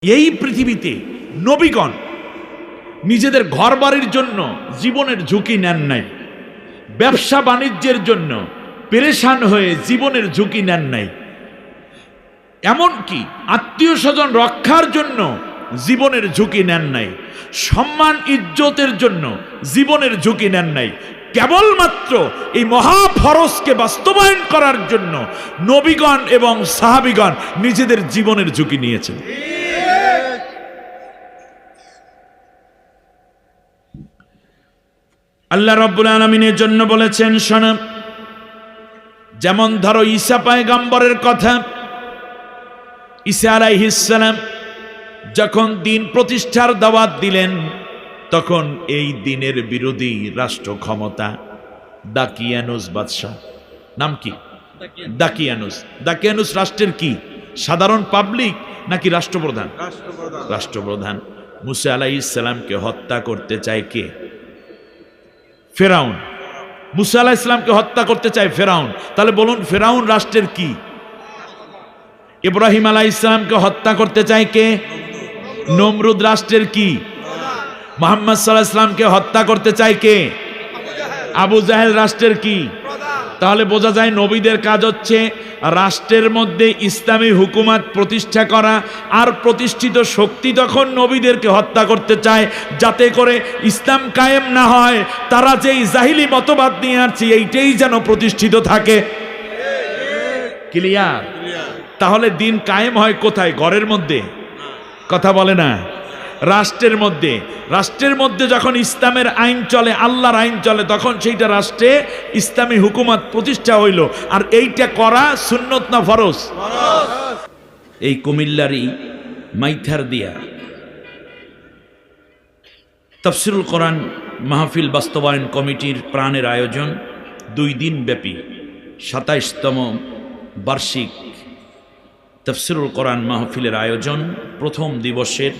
এই পৃথিবীতে নবীগণ নিজেদের ঘরবাড়ির জন্য জীবনের ঝুঁকি নেন নাই, ব্যবসা বাণিজ্যের জন্য পেরেশান হয়ে জীবনের ঝুঁকি নেন নাই, এমনকি আত্মীয় স্বজন রক্ষার জন্য জীবনের ঝুঁকি নেন নাই, সম্মান ইজ্জতের জন্য জীবনের ঝুঁকি নেন নাই। কেবলমাত্র এই মহাফরজকে বাস্তবায়ন করার জন্য নবীগণ এবং সাহাবীগণ নিজেদের জীবনের ঝুঁকি নিয়েছেন। আল্লাহ রাব্বুল আলামিনের জন্য বলেছেন, শোনো, যেমন ধরো ঈসা পয়গম্বরের কথা। ঈসা আলাইহিস সালাম যখন দিন প্রতিষ্ঠার দাওয়াত দিলেন, তখন এই দিনের বিরোধী রাষ্ট্র ক্ষমতা দাকিয়ানুস বাদশাহ, নাম কি? দাকিয়ানুস। দাকিয়ানুস রাষ্ট্রের কি? সাধারণ পাবলিক নাকি রাষ্ট্রপ্রধান? রাষ্ট্রপ্রধান। মুসা আলাইহিস সালামকে হত্যা করতে চায় কে? ফেরাউন। মুসা আলাইহিস সালামকে হত্যা করতে চায় ফেরাউন। তাহলে বলুন, ফেরাউন রাষ্ট্রের কি? ইব্রাহিম আলাইহিস সালামকে হত্যা করতে চায় কে? নমরুদ রাষ্ট্রের কি? মুহাম্মদ সাল্লাল্লাহু আলাইহি সাল্লামকে হত্যা করতে চায় কে? আবু জাহেল রাষ্ট্রের কি? তাহলে বোঝা যায় নবীদের কাজ হচ্ছে রাষ্ট্রের মধ্যে ইসলামী হুকুমত প্রতিষ্ঠা করা, আর প্রতিষ্ঠিত শক্তি তখন নবীদেরকে হত্যা করতে চায় যাতে করে ইসলাম কায়েম না হয়। তারা যেই জাহিলি মতবাদ নিয়ে আসছে এইটাই যেন প্রতিষ্ঠিত থাকে। ক্লিয়ার? তাহলে দিন কায়েম হয় কোথায়? ঘরের মধ্যে? কথা বলে না। রাষ্ট্রের মধ্যে। রাষ্ট্রের মধ্যে যখন ইসলামের আইন চলে, আল্লাহর আইন চলে, তখন সেইটা রাষ্ট্রে ইসলামী হুকুমত প্রতিষ্ঠা হইল। আর এইটা করা সুন্নত না ফরজ? এই কুমিল্লারই মাইথার দিয়া তাফসিরুল কোরআন মাহফিল বাস্তবায়ন কমিটির প্রাণের আয়োজন 2 দিন ব্যাপী 27তম বার্ষিক তাফসিরুল কোরআন মাহফিলের আয়োজন। প্রথম দিবসের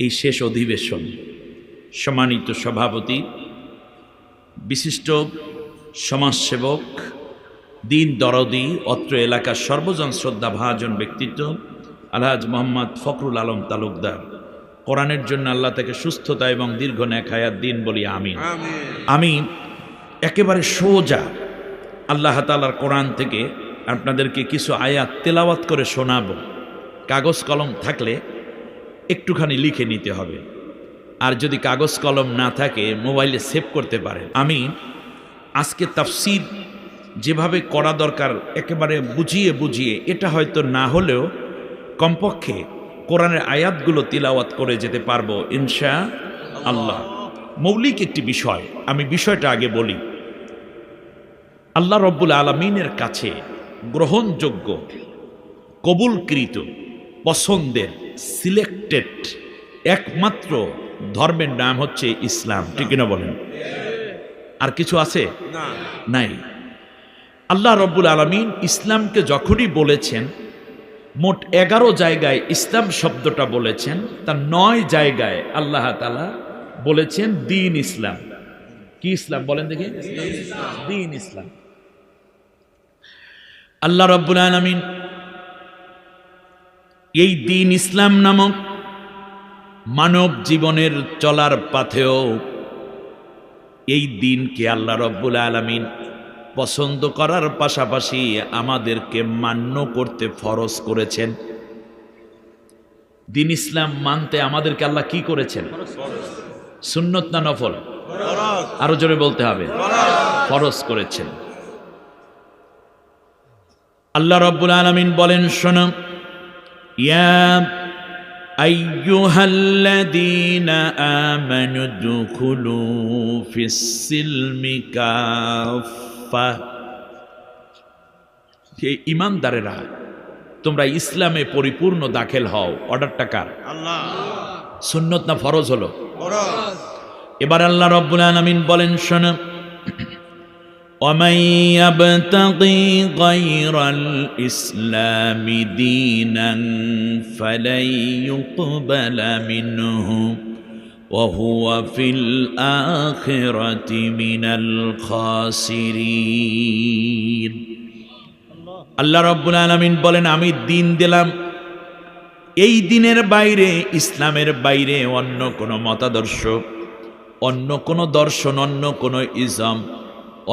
এই শেষ অধিবেশন, সম্মানিত সভাপতি, বিশিষ্ট সমাজসেবক, দিন দরদি, অত্র এলাকার সর্বজন শ্রদ্ধা ভাজন ব্যক্তিত্ব আলহাজ মোহাম্মদ ফখরুল আলম তালুকদার, কোরআনের জন্য আল্লাহ তাকে সুস্থতা এবং দীর্ঘ নেক হায়াত দিন বলি আমিন। আমি একেবারে সোজা আল্লাহ তাআলার কোরআন থেকে আপনাদেরকে কিছু আয়াত তেলাওয়াত করে শোনাবো। কাগজ কলম থাকলে একটুখানি লিখে নিতে হবে, আর যদি কাগজ কলম না থাকে মোবাইলে সেভ করতে পারেন। আমি আজকে তাফসীর যেভাবে করা দরকার একেবারে বুঝিয়ে বুঝিয়ে, এটা হয়তো না হলেও কমপক্ষে কোরআনের আয়াতগুলো তিলাওয়াত করে যেতে পারবো ইনশাআল্লাহ। মৌলিক একটি বিষয়, আমি বিষয়টা আগে বলি। আল্লাহ রব্বুল আলামিনের কাছে গ্রহণযোগ্য, কবুলকৃত, পছন্দের, সিলেক্টেড একমাত্র ধর্মের নাম হচ্ছে ইসলাম। ঠিক না বলেন? আর কিছু আছে? নাই। আল্লাহ রব্বুল আলামিন ইসলামকে যখনই বলেছেন, মোট 11 জায়গায় ইসলাম শব্দটা বলেছেন, তার 9 জায়গায় আল্লাহ তাআলা বলেছেন দ্বীন ইসলাম। কি ইসলাম বলেন দেখি? দ্বীন ইসলাম। আল্লাহ রব্বুল আলামিন এই দ্বীন ইসলাম নামক মানব জীবনের চলার পথেও এই দ্বীনকে আল্লাহ রব্বুল আলামিন পছন্দ করার পাশাপাশি আমাদেরকে মান্য করতে ফরজ করেছেন। দ্বীন ইসলাম মানতে আমাদেরকে আল্লাহ কি করেছেন? সুন্নত না নফল? আরো জোরে বলতে হবে। ফরজ করেছেন। আল্লাহ রব্বুল আলামিন বলেন, শোনো, ইয়া আইয়ুহাল্লাযীনা আমানু দুখুলু ফিস-সিলমি কাফা। হে ঈমানদারেরা, তোমরা ইসলামে পরিপূর্ণ দাখিল হও। অর্ডারটা কার? আল্লাহ। সুন্নত না ফরজ হলো? ফরজ। এবার আল্লাহ রব্বুল আলামিন বলেন, শোনো, وَمَن يَبْتَغِي غَيْرَ الْإِسْلَامِ دِينًا فَلَن يُقْبَلَ مِنْهُ وَهُوَ فِي الْآخِرَةِ مِنَ الْخَاسِرِينَ। আল্লাহ রাব্বুল আলামিন বলেন, আমি দিন দিলাম এই দিনের বাইরে, ইসলামের বাইরে অন্য কোনো মতাদর্শ, অন্য কোনো দর্শন, অন্য কোনো ইজম,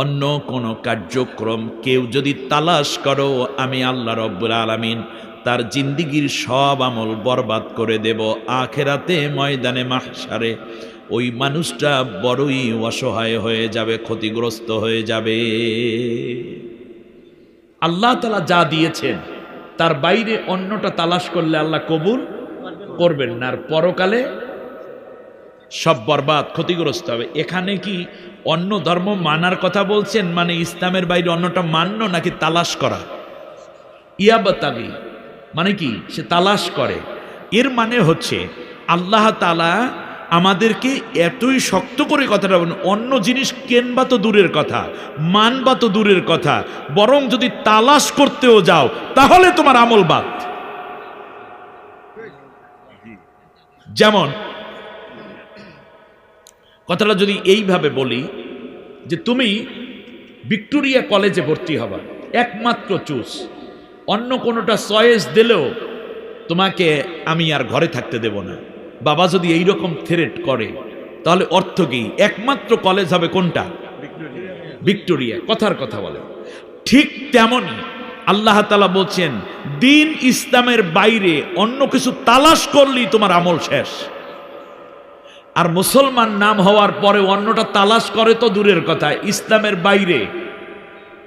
অন্য কোনো কার্যক্রম কেউ যদি তালাশ করো, আমি আল্লাহ রব্বুল আলামিন তার জিন্দিগির সব আমল বরবাদ করে দেব। আখেরাতে ময়দানে মাহশারে ওই মানুষটা বড়ই অসহায় হয়ে যাবে, ক্ষতিগ্রস্ত হয়ে যাবে। আল্লাহ তাআলা যা দিয়েছেন তার বাইরে অন্যটা তালাশ করলে আল্লাহ কবুল করবেন না, আর পরকালে সব বরবাদ, ক্ষতিগ্রস্ত হবে। এখানে কি অন্য ধর্ম মানার কথা বলছেন, মানে ইসলামের বাইরে অন্যটা মান্য, নাকি তালাশ করা? ইয়াবতাগি মানে কি? সে তালাশ করে। এর মানে হচ্ছে আল্লাহ তাআলা আমাদেরকে এতই শক্ত করে কথাটা বলেন, অন্য জিনিস কেনবা তো দূরের কথা, মানবা তো দূরের কথা, বরং যদি তালাশ করতেও যাও তাহলে তোমার আমল বাদ। যেমন কথাটা যদি এইভাবে বলি যে তুমি ভিক্টোরিয়া কলেজে ভর্তি হবা, একমাত্র চুজ, অন্য কোনোটা চয়েস দিলেও তোমাকে আমি আর ঘরে থাকতে দেব না, বাবা যদি এইরকম থ্রেট করে, তাহলে অর্থ কি? একমাত্র কলেজ হবে কোনটা? ভিক্টোরিয়া। কথার কথা বলে। ঠিক তেমনই আল্লাহ তাআলা বলছেন, দিন ইসলামের বাইরে অন্য কিছু তালাশ করলেই তোমার আমল শেষ। আর মুসলমান নাম হওয়ার পরে অন্যটা তালাশ করে তো দূরের কথা, ইসলামের বাইরে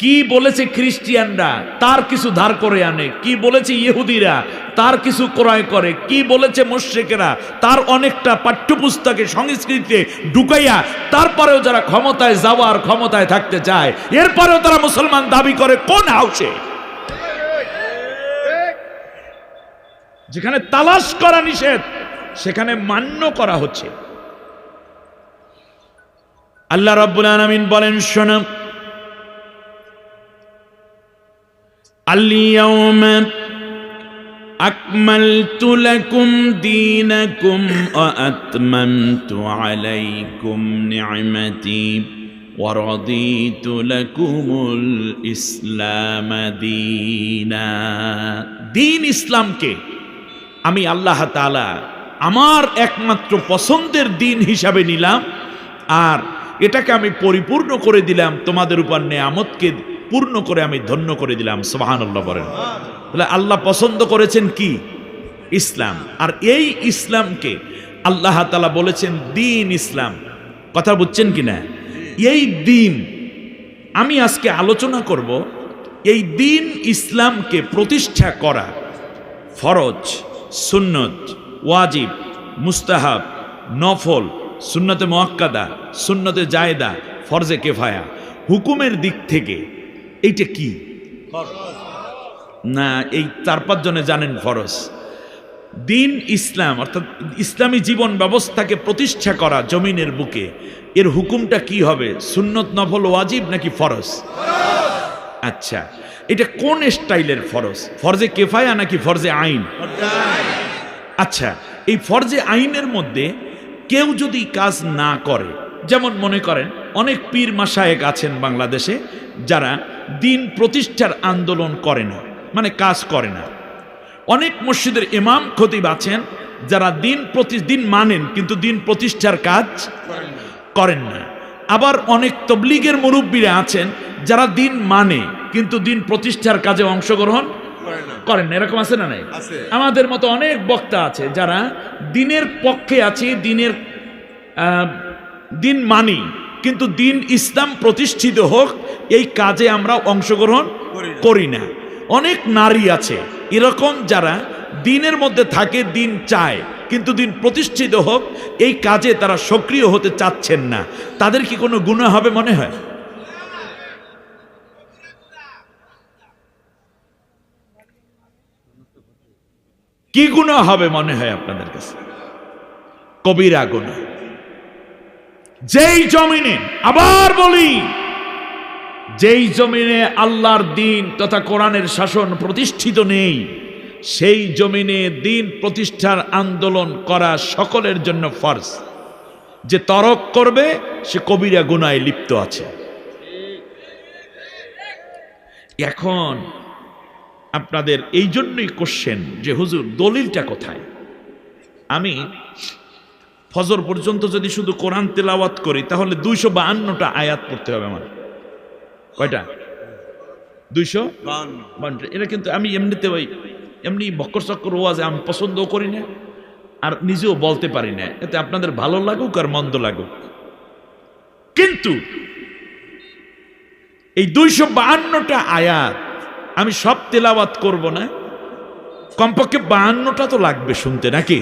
কি বলেছে খ্রিস্টিয়ানরা তার কিছু ধার করে আনে, কি বলেছে ইহুদিরা তার কিছু ক্রয় করে, কি বলেছে মুশরিকেরা তার অনেকটা পাঠ্যপুস্তকে সংস্কৃতিতে ঢুকাইয়া, তারপরেও যারা ক্ষমতায় যাওয়ার, ক্ষমতায় থাকতে চায়, এরপরেও তারা মুসলমান দাবি করে কোন হাউসে? যেখানে তালাশ করা নিষেধ সেখানে মান্য করা হচ্ছে। আল্লাহ রাব্বুল আলামিন বলেন, শোনো, اليوم أكملت لكم دينكم وأتممت عليكم نعمتي ورضيت لكم الإسلام دينا। دين ইসলাম কে আমি আল্লাহ তাআলা আমার একমাত্র পছন্দের দিন হিসাবে নিলাম, আর এটাকে আমি পরিপূর্ণ করে দিলাম, তোমাদের উপর নেয়ামতকে পূর্ণ করে আমি ধন্য করে দিলাম। সুবহানাল্লাহ বলেন। তাহলে আল্লাহ পছন্দ করেছেন কি? ইসলাম। আর এই ইসলামকে আল্লাহ তাআলা বলেছেন দিন ইসলাম। কথা বুঝছেন কিনা? এই দিন আমি আজকে আলোচনা করব। এই দিন ইসলামকে প্রতিষ্ঠা করা ফরজ, সুন্নত, ওয়াজিব, মুস্তাহাব, নফল, সুন্নতে মুআক্কাদা, সুন্নতে জায়েদা, ফরজে কিফায়া। হুকুমের দিক থেকে এইটা কি না, এই 4-5 জনে জানেন ফরজ। দিন ইসলাম অর্থাৎ ইসলামী জীবন ব্যবস্থাকে প্রতিষ্ঠা করা জমিনের বুকে, এর হুকুমটা কি হবে? সুন্নত, নফল, ওয়াজিব নাকি ফরজ? আচ্ছা, এটা কোন স্টাইলের ফরজ? ফরজে কিফায়া নাকি ফরজে আইন? আচ্ছা, এই ফরজে আইনের মধ্যে কেউ যদি কাজ না করে, যেমন মনে করেন অনেক পীর মাশায়েখ আছেন বাংলাদেশে যারা দিন প্রতিষ্ঠার আন্দোলন করে না, মানে কাজ করে না। অনেক মসজিদের ইমাম খতিব আছেন যারা দিন মানেন কিন্তু দিন প্রতিষ্ঠার কাজ করেন না। আবার অনেক তবলিগের মুরব্বীরা আছেন যারা দিন মানে কিন্তু দিন প্রতিষ্ঠার কাজে অংশগ্রহণ করেন না। এরকম আছে না নাই? আমাদের মতো অনেক বক্তা আছে যারা দিনের পক্ষে আছে, দিন মানি কিন্তু দিন ইসলাম প্রতিষ্ঠিত হোক এই কাজে আমরা অংশগ্রহণ করি না। অনেক নারী আছে এরকম যারা দিনের মধ্যে থাকে, দিন চায় কিন্তু দিন প্রতিষ্ঠিত হোক এই কাজে তারা সক্রিয় হতে চাচ্ছেন না। তাদের কি কোনো গুনাহ হবে মনে হয়? কি গুনাহ হবে মনে হয় আপনাদের কাছে? কবিরা গুনাহ। যেই জমিনে, আবার বলি, যেই জমিনে আল্লাহর দিন তথা কোরআনের শাসন প্রতিষ্ঠিত নেই, সেই জমিনে দিন প্রতিষ্ঠার আন্দোলন করা সকলের জন্য ফরজ। যে তরক করবে সে কবিরা গুনাহে লিপ্ত আছে। এখন আপনাদের এই জন্যই কোশ্চেন যে হুজুর দলিলটা কোথায়। আমি ফজর পর্যন্ত যদি শুধু কোরআন তেলাওয়াত করি তাহলে 252টা আয়াত পড়তে হবে আমার। কয়টা? 252। এটা কিন্তু আমি এমনিতে এমনি বক্কর চক্কর ওয়াজে আমি পছন্দও করি না, আর নিজেও বলতে পারি না, এতে আপনাদের ভালো লাগুক আর মন্দ লাগুক। কিন্তু এই 252টা আয়াত আমি সব তেলাওয়াত করব না, কমপক্ষে 52টা তো লাগবে শুনতে, নাকি?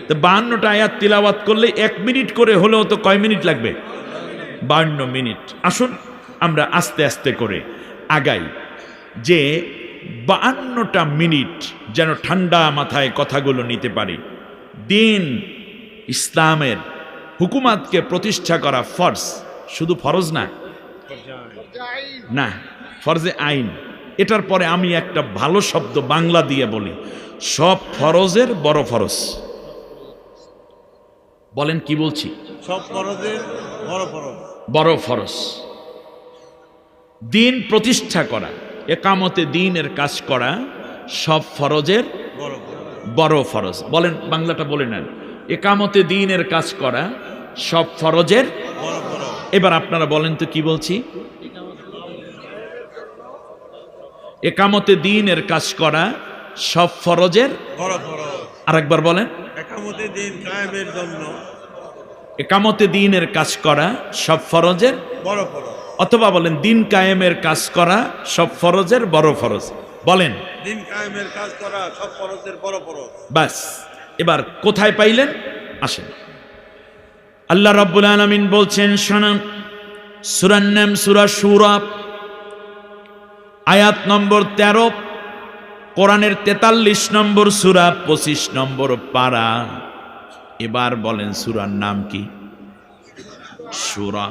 তো 52টা আয়াত তেলাওয়াত করলে 1 মিনিট করে হলেও তো কয় মিনিট লাগবে? 52 মিনিট। আসুন আমরা আস্তে আস্তে করে আগাই, যে 52টা মিনিট যেন ঠান্ডা মাথায় কথাগুলো নিতে পারি। দিন ইসলামের হুকুমাতকে প্রতিষ্ঠা করা ফরজ, শুধু ফরজ না, না ফরজে আইন। এটার পরে আমি একটা ভালো শব্দ বাংলা দিয়ে বলি, সব ফরজের বড় ফরজ। বলেন কি বলছি? সব ফরজের বড় ফরজ। বড় ফরজ দিন প্রতিষ্ঠা করা, একামতে দ্বীনের কাজ করা সব ফরজের বড় ফরজ। বলেন, বাংলাটা বলে নেন, একামতে দ্বীনের কাজ করা সব ফরজের বড় ফরজ। এবার আপনারা বলেন তো কি বলছি? একামতে দ্বীনের কাজ করা সব ফরজের বড় ফরজ। আরেকবার বলেন, একামতে দ্বীন কায়েমের জন্য একামতে দ্বীনের কাজ করা সব ফরজের বড় ফরজ। অথবা বলেন দিন কায়েমের কাজ করা সব ফরজের বড় ফরজ। বলেন, দ্বীন কায়েমের কাজ করা সব ফরজের বড় ফরজ। বাস। এবার কোথায় পাইলেন? আসেন, আল্লাহ রাব্বুল আলামিন বলছেন, শোনেন, সূরার নাম সূরা শূরা, আয়াত নম্বর 13, কোরআনের 43 নম্বর সূরা, 25 নম্বর পারা। এবার বলেন সূরার নাম কি? শূরা।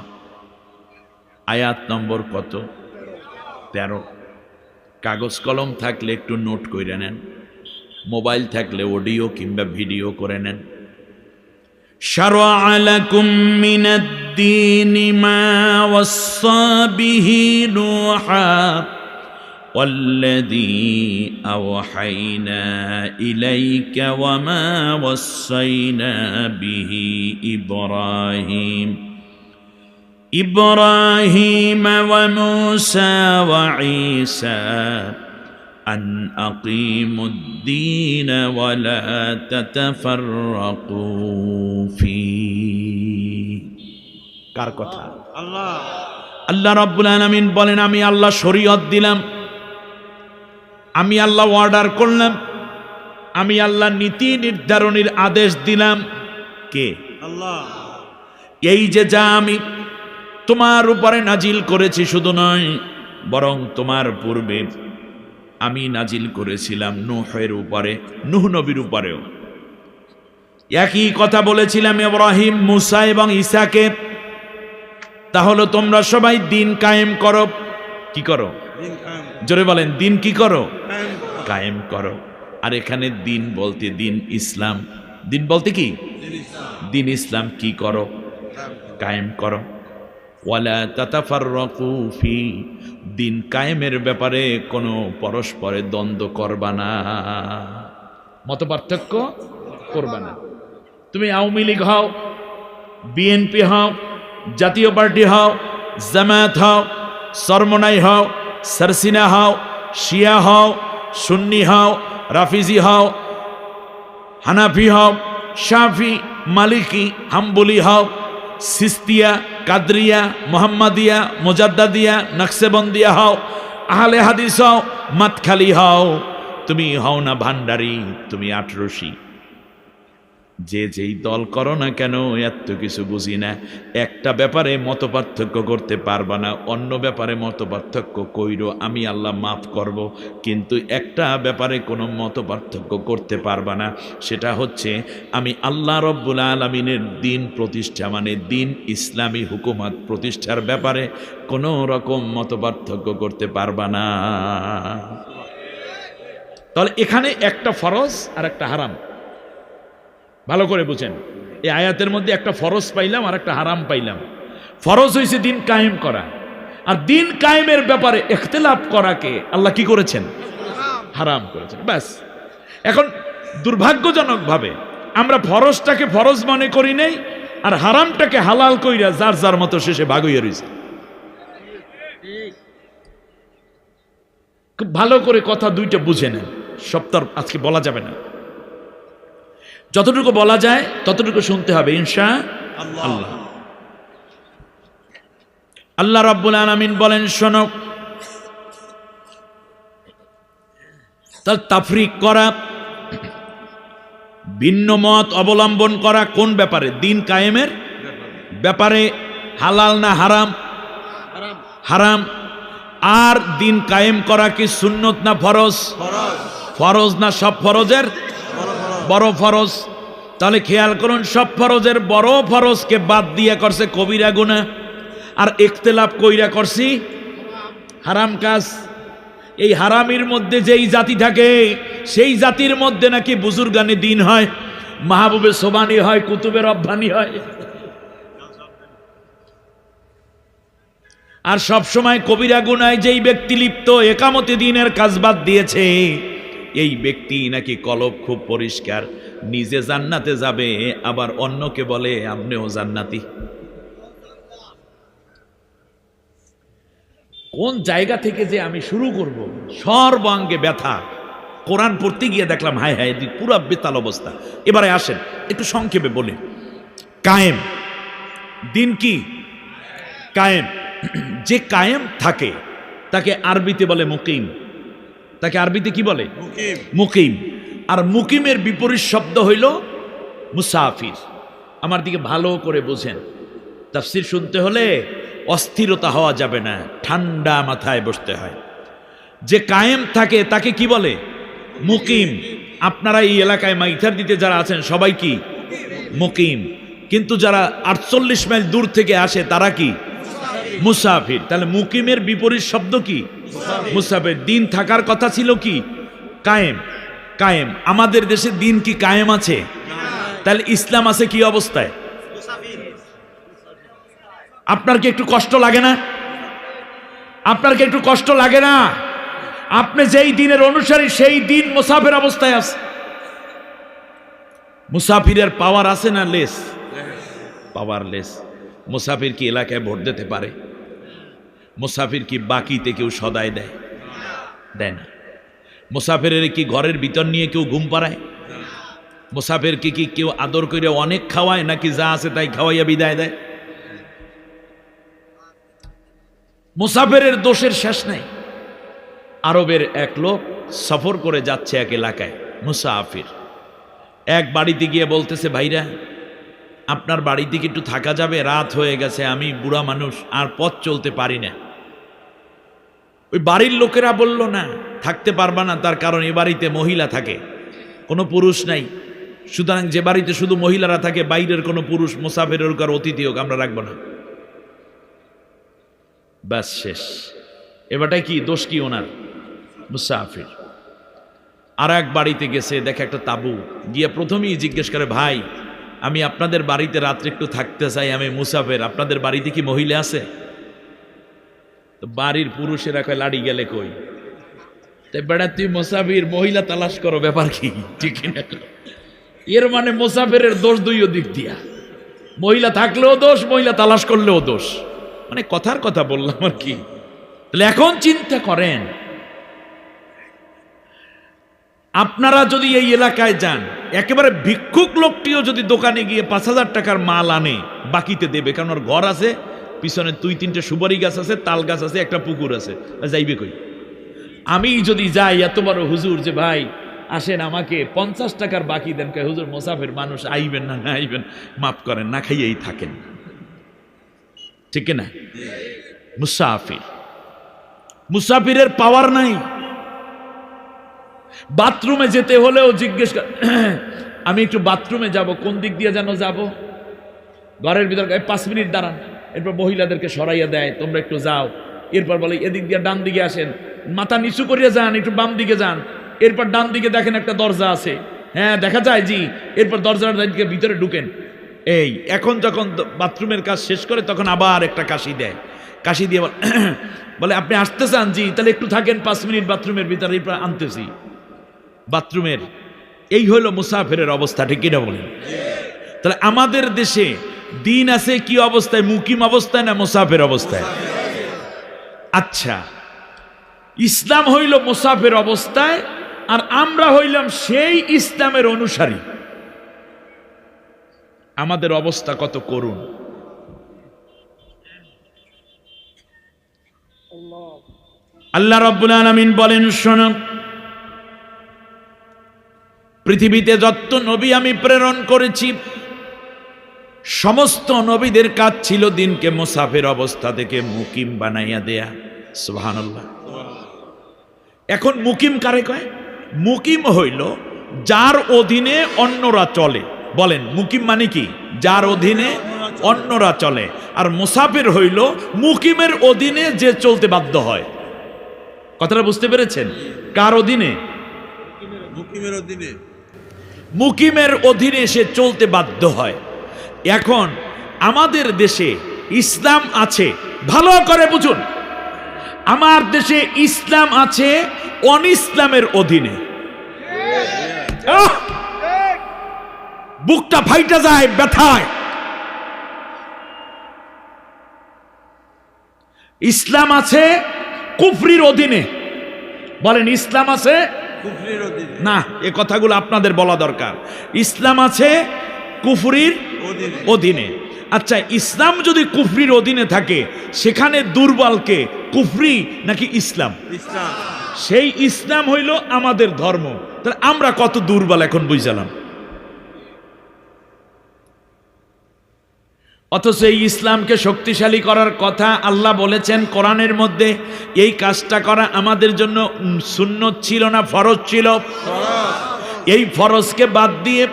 আয়াত নম্বর কত? 13। কাগজ কলম থাকলে একটু নোট করে নেন, মোবাইল থাকলে অডিও কিংবা ভিডিও করে নেন। শারআ লাকুম মিনাদ-দীনি মা ওয়াসসা বিহি নূহা ওয়াল্লাযী আওহাইনা ইলাইকা ওয়া মা ওয়াসাইনা বিহি ইব্রাহিম ওয়া মূসা ওয়া ঈসা আন আকিমুদ-দীন ওয়া লা তাতাফাররাকু ফীহি। কার কথা? আল্লাহ। আল্লাহ রাব্বুল আলামিন বলেন, আমি আল্লাহ শরীয়ত দিলাম, আমি আল্লাহ অর্ডার করলাম, আমি আল্লাহ নীতি নির্ধারণের আদেশ দিলাম। কে? আল্লাহ। এই যে যা আমি তোমার উপরে নাজিল করেছি, শুধু নয় বরং তোমার পূর্বে আমি নাজিল করেছিলাম নূহের উপরে, নূহ নবীর উপরেও। একই কথা বলেছিলাম ইব্রাহিম, মূসা এবং ঈসাকে। তাহলে তোমরা সবাই দিন কায়েম করো। কি করো? দ্বীন কায়েম। জোরে বলেন, দিন কি করো? কায়েম। কায়েম করো। আর এখানে দিন বলতে দিন ইসলাম, দিন বলতে কি? দ্বীন ইসলাম। দিন ইসলাম কি করো? কায়েম করো। ওয়ালা তাতাফাররাকু ফি, দিন কায়েমের ব্যাপারে কোনো পরস্পরের দ্বন্দ্ব করবা না, মত পার্থক্য করবা না। তুমি আওয়ামী লীগ হও, বিএনপি হও, জাতীয় পার্টি হও, জামায়াত হও, সরমনাই হও, সারসিনা হও, শিয়া হও, সুন্নি হও, রাফিজি হও, হানাফি হও, শাফি, মালিকি, হাম্বলি হও, সিস্তিয়া, কাদরিয়া, মোহাম্মদিয়া, মুজাদ্দাদিয়া, নকশবন্দিয়া হও, আহলে হাদিস হও, মাতখালি হও, তুমি হও না ভান্ডারি, তুমি আটরশি, যে যেই দল করো না কেন, এত কিছু বুঝি না, একটা ব্যাপারে মত পার্থক্য করতে পারবা না, অন্য ব্যাপারে মত পার্থক্য কইরো, আমি আল্লাহ মাফ করব, কিন্তু একটা ব্যাপারে কোনো মত পার্থক্য করতে পারবা না, সেটা হচ্ছে আমি আল্লাহ রব্বুল আলামিনের দিন প্রতিষ্ঠা, মানে দিন ইসলামী হুকুমত প্রতিষ্ঠার ব্যাপারে কোনো রকম মত পার্থক্য করতে পারবা না। তাহলে এখানে একটা ফরজ আর একটা হারাম, ভালো করে বুঝেন। এই আয়াতের মধ্যে একটা ফরজ পাইলাম আর একটা হারাম পাইলাম। ফরজ হয়েছে দিন কায়েম করা, আর দিন কায়েমের ব্যাপারে ইখতিলাফ করাকে আল্লাহ কি করেছেন? হারাম করেছেন। ব্যাস, এখন দুর্ভাগ্যজনকভাবে আমরা ফরজটাকে ফরজ মনে করি নেই, আর হারামটাকে হালাল কইরা যার যার মতো শেষে ভাগ হইয়া রইছে। খুব ভালো করে কথা দুইটা বুঝে নেন, সব তো আর আজকে বলা যাবে না, যতটুকু বলা যায় ততটুকু শুনতে হবে ইনশাআল্লাহ। আল্লাহ রাব্বুল আলামিন বলেন, শোনো, তার তাফরিক করা, ভিন্ন মত অবলম্বন করা কোন ব্যাপারে? দিন কায়েমের ব্যাপারে। হালাল না হারাম? হারাম। আর দিন কায়েম করা কি সুন্নত না ফরজ? ফরজ না সব ফরজের বড় ফরজ? তাহলে খেয়াল করুন, সব ফরজের বড় ফরজকে বাদ দিয়ে করছে কবিরা গুনাহ, আর ইখতিলাফ কইরা করছি হারাম কাজ। এই হারামির মধ্যে যেই জাতি থাকে সেই জাতির মধ্যে নাকি বুজুর্গানে দিন হয়, মাহবুবে সোবানি হয়, কুতুবে রব্বানি হয়। আর সব সময় কবিরা গুনায় যেই ব্যক্তি লিপ্ত, একামতে দিনের কাজ বাদ দিয়েছে, এই ব্যক্তি নাকি কলব খুব পরিষ্কার, নিজে জান্নাতে যাবে, আবার অন্যকে বলে আপনিও জান্নাতি। কোন জায়গা থেকে যে আমি শুরু করব, সর্বাঙ্গে ব্যথা। কোরআন পড়তে গিয়ে দেখলাম হায় হায় পুরা বেতাল অবস্থা। এবারে আসেন একটু সংক্ষেপে বলি। কায়েম, দিন কি কায়েম? যে কায়েম থাকে তাকে আরবিতে বলে মুকিম। তাকে আরবিতে কি বলে? মুকিম। আর মুকিমের বিপরীত শব্দ হইল মুসাফির। আমার দিকে ভালো করে বোঝেন, তাফসীর শুনতে হলে অস্থিরতা হওয়া যাবে না, ঠান্ডা মাথায় বসতে হয়। যে কায়েম থাকে তাকে কি বলে? মুকিম। আপনারা এই এলাকায় মাইথার দিতে যারা আছেন সবাই কি মুকিম, কিন্তু যারা 48 মাইল দূর থেকে আসে তারা কি? মুসাফির। তাহলে মুকিমের বিপরীত শব্দ কি? মুসাফির। দিন থাকার কথা ছিল কি? কায়েম। কায়েম। আমাদের দেশে দিন কি কায়েম আছে? তাহলে ইসলাম আছে কি অবস্থায়? আপনার কি একটু কষ্ট লাগে না? আপনার কি একটু কষ্ট লাগে না? আপনি যেই দিনের অনুসারী সেই দিন মুসাফির অবস্থায় আছে। মুসাফিরের পাওয়ার আছে না লেস? পাওয়ারলেস। মুসাফির কি এলাকায় ভোট দিতে পারে? মুসাফির কি বাকিতে কেউ সদায় দেয়? দেয় না। মুসাফিরের কি ঘরের ভিতর নিয়ে কেউ ঘুম পাড়ায়? মুসাফির কি কেউ আদর করে অনেক খাওয়ায়, নাকি যা আছে তাই খাওয়াইয়া বিদায় দেয়? মুসাফিরের দোষের শেষ নাই। আরবের এক লোক সফর করে যাচ্ছে এক এলাকায়, মুসাফির। এক বাড়িতে গিয়ে বলতেছে, ভাইরা আপনার বাড়িতে কি একটু থাকা যাবে? রাত হয়ে গেছে, আমি বুড়া মানুষ, আর পথ চলতে পারি না। ওই বাড়ির লোকেরা বলল, না থাকতে পারবা না, তার কারণ এ বাড়িতে মহিলা থাকে, কোনো পুরুষ নাই। সুতরাং যে বাড়িতে শুধু মহিলারা থাকে, বাইরের কোনো পুরুষ মুসাফিরের কার অতিথি হোক আমরা রাখবো না। ব্যাস শেষ। এবারটাই কি দোষ কি ওনার? মুসাফির। আর এক বাড়িতে গেছে, দেখে একটা তাবু, গিয়ে প্রথমেই জিজ্ঞেস করে, ভাই আমি আপনাদের বাড়িতে রাত্রে একটু থাকতে চাই, আমি মুসাফির, আপনাদের বাড়িতে কি মহিলা আছে? তো বাড়ির পুরুষেরা কয়, লাড়ি গেলে কই? তাই বেড়া তুই মুসাফির, মহিলা তালাশ করো, ব্যাপার কি? ঠিক না? এর মানে মুসাফিরের দোষ দুই দিক দিয়া, মহিলা থাকলেও দোষ, মহিলা তালাশ করলেও দোষ। মানে কথার কথা বললাম আর কি। তাহলে এখন চিন্তা করেন, আপনারা যদি এই এলাকায় যান, একেবারে ভিক্ষুক লোকটিও যদি দোকানে গিয়ে 5000 টাকার মাল আনে, বাকিতে দেবে, কারণ ওর ঘর আছে, পিছনে 2-3টে সুপারি গাছ আছে, তাল গাছ আছে, একটা পুকুর আছে, যাইবে কই? আমি যদি যাই এত বড় হুজুর, যে ভাই আসেন আমাকে 50 টাকার বাকি দেন, কয় হুজুর মুসাফির মানুষ, আইবেন না? না আইবেন, মাফ করেন, না খাইয়েই থাকেন। ঠিক না? মুসাফির, মুসাফিরের পাওয়ার নাই। বাথরুমে যেতে হলেও জিজ্ঞেস কর, আমি একটু বাথরুমে যাব, কোন দিক দিয়ে যেন যাব? ঘরের ভিতর 5 মিনিট দাঁড়ান, এরপর মহিলাদেরকে সরাইয়া দেয়, তোমরা একটু যাও। এরপর বলে এদিক দিয়ে ডান দিকে আসেন, মাথা নিচু করিয়া যান, একটু বাম দিকে যান। এরপর ডান দিকে দেখেন একটা দরজা আছে, হ্যাঁ দেখা যায় জি। এরপর দরজার দিকে ভিতরে ঢুকেন। এই এখন যখন বাথরুমের কাজ শেষ করে, তখন আবার একটা কাশি দেয়, কাশি দিয়ে বলে আপনি আসতে চান? জি। তাহলে একটু থাকেন 5 মিনিট বাথরুমের ভিতরে, এরপর আনতেছি। বাথরুমের। এই হলো মুসাফিরের অবস্থা, ঠিক কিনা বলেন? তাহলে আমাদের দেশে দিন আছে কি অবস্থায়? মুকিম অবস্থায় না মুসাফির অবস্থায়? আচ্ছা, ইসলাম হইল মুসাফির অবস্থায়, আর আমরা হইলাম সেই ইসলামের অনুসারী। আমাদের অবস্থা কত করুণ! আল্লাহ রাব্বুল আলামিন বলেন, শোনো, পৃথিবীতে যত নবী আমি প্রেরণ করেছি সমস্ত নবীদের কাজ ছিল দিনকে মুসাফির অবস্থা থেকে মুকিম বানাইয়া দেয়া। সুবহানাল্লাহ। এখন মুকিম কারে কয়? মুকিম হইল যার অধীনে অন্যরা চলে। বলেন, মুকিম মানে কি? যার অধীনে অন্যরা চলে। আর মুসাফির হইল মুকিমের অধীনে যে চলতে বাধ্য হয়। কথাটা বুঝতে পেরেছেন? কার অধীনে? মুকিমের অধীনে। মুকিমের অধীনে সে চলতে বাধ্য হয়। এখন আমাদের দেশে ইসলাম আছে, ভালো করে বুঝুন, আমার দেশে ইসলাম আছে অন ইসলামের অধীনে। বুকটা ফাইটা যায় ব্যথায়। ইসলাম আছে কুফরির অধীনে। বলেন, ইসলাম আছে কুফরির অধীনে। না, এ কথাগুলো আপনাদের বলা দরকার। ইসলাম আছে কুফরির অধীনে। আচ্ছা, ইসলাম যদি কুফরির অধীনে থাকে, সেখানে দুর্বলকে কুফরি নাকি ইসলাম? ইসলাম। সেই ইসলাম হইল আমাদের ধর্ম। তাহলে আমরা কত দুর্বল এখন বুঝলাম। অথচ এই ইসলামকে শক্তিশালী করার কথা আল্লাহ বলেছেন কোরআনের মধ্যে। এই কাজটা করা আমাদের জন্য সুন্নত ছিল না ফরজ ছিল? এই ফরজকে বাদ দিয়ে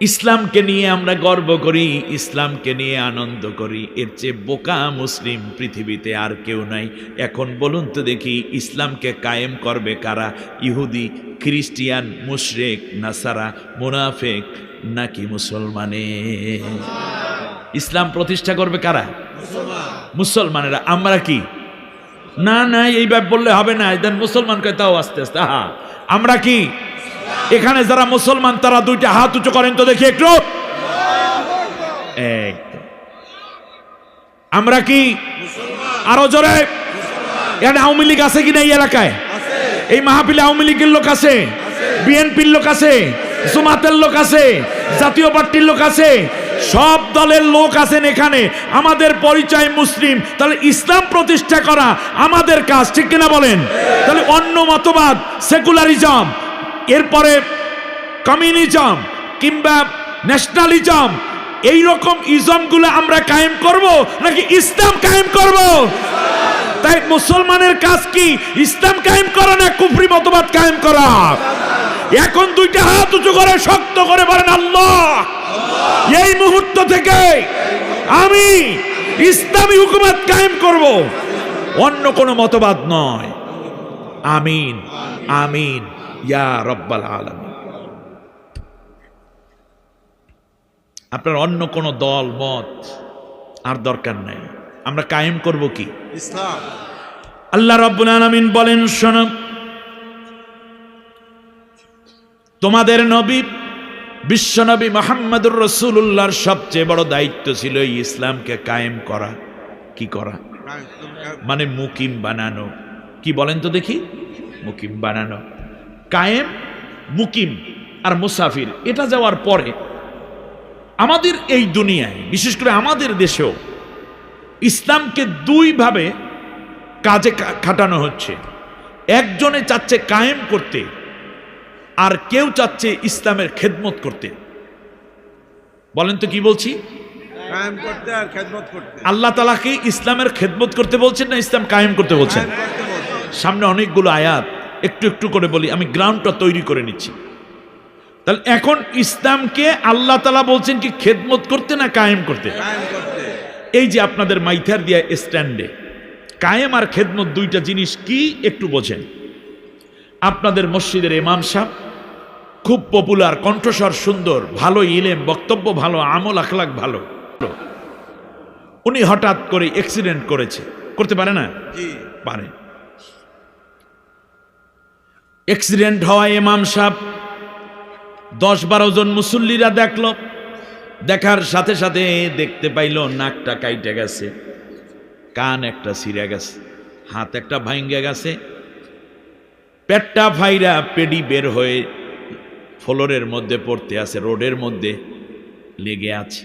ইসলামকে নিয়ে আমরা গর্ব করি, ইসলামকে নিয়ে আনন্দ করি। এর চেয়ে বোকা মুসলিম পৃথিবীতে আর কেউ নাই। এখন বলুন তো দেখি, ইসলামকে কায়েম করবে কারা? ইহুদি, খ্রিস্টিয়ান, মুশরিক, নাসারা, মুনাফিক নাকি মুসলমানে? ইসলাম প্রতিষ্ঠা করবে কারা? মুসলমানেরা। আমরা কি? না না, এইভাবে বললে হবে না। দেন মুসলমান কয়, তাও আস্তে আস্তে। আমরা কি? এখানে যারা মুসলমান তারা দুইটা হাত উঁচু করেন তো দেখি একটু। আমরা কি? আরো জোরে। এখানে আওয়ামী লীগ আছে কিনা এই এলাকায়? এই মাহফিলে আওয়ামী লীগের লোক আছে, বিএনপির লোক আছে, জামাতের লোক আছে, জাতীয় পার্টির লোক আছে, সব দলের লোক আছেন এখানে। আমাদের পরিচয় মুসলিম। তাহলে ইসলাম প্রতিষ্ঠা করা আমাদের কাজ, ঠিক কিনা বলেন? তাহলে অন্য মতবাদ, সেকুলারিজম, এরপরে কমিউনিজম কিংবা ন্যাশনালিজম, এইরকম ইজমগুলো আমরা কায়েম করব নাকি ইসলাম কায়েম করব? তাই মুসলমানের কাজ কি? ইসলাম কায়েম করা না কুফরি মতবাদ কায়েম করা? এখন দুইটা হাত উঁচু করে শক্ত করে বলেন, আল্লাহ, এই মুহূর্ত থেকে আমি ইসলামী হুকুমত কায়েম করব, অন্য কোনো মতবাদ নয়। আমিন আমিন ইয়া রব্বাল আলামিন। আপনার অন্য কোন দল মত আর দরকার নাই। আমরা কায়েম করব কি? ইসলাম। আল্লাহ রাব্বুল আলামিন বলেন, শোনো, তোমাদের নবী বিশ্বনবী মুহাম্মদুর রাসূলুল্লাহর সবচেয়ে বড় দায়িত্ব ছিল এই ইসলামকে কায়েম করা। কি করা? মানে মুকিম বানানো। কি বলেন তো দেখি? মুকিম বানানো। কায়েম, মুকিম আর মুসাফির, এটা যাওয়ার পরে আমাদের এই দুনিয়ায়, বিশেষ করে আমাদের দেশেও ইসলামকে দুইভাবে কাজে খাটানো হচ্ছে। একজনে চাচ্ছে কায়েম করতে, আর কেউ চাচ্ছে ইসলামের খেদমত করতে। বলেন তো কি বলছি? কায়েম করতে আর খেদমত করতে। আল্লাহ তাআলা কি ইসলামের খেদমত করতে বলছেন না ইসলাম কায়েম করতে বলছেন? সামনে অনেকগুলো আয়াত, একটু একটু করে বলি, আমি গ্রাউন্ডটা তৈরি করে নিচ্ছি। তাহলে এখন ইসলামকে আল্লাহ তাআলা বলছেন কি খেদমত করতে না কায়েম করতে? এই যে আপনাদের মাইথার দিয়া স্ট্যান্ডে কায়েম আর খেদমত দুইটা জিনিস কি একটু বোঝেন। আপনাদের মসজিদের ইমাম সাহেব খুব পপুলার, কণ্ঠস্বর সুন্দর, ভালো ইলেম, বক্তব্য ভালো, আমল আখলাক ভালো, উনি হঠাৎ করে অ্যাক্সিডেন্ট করেছে। করতে পারে না? জি পারে। অ্যাক্সিডেন্ট হওয়া ইমাম সাহেব 10-12 জন মুসল্লিরা দেখলো, দেখার সাথে সাথে দেখতে পাইল নাকটা কাইটে গেছে, কান একটা ছিঁড়ে গেছে, হাত একটা ভাঙ্গে গেছে, পেটটা ফাইরা পেডি বের হয়ে ফ্লোরের মধ্যে পড়তে আছে, রোডের মধ্যে লেগে আছে,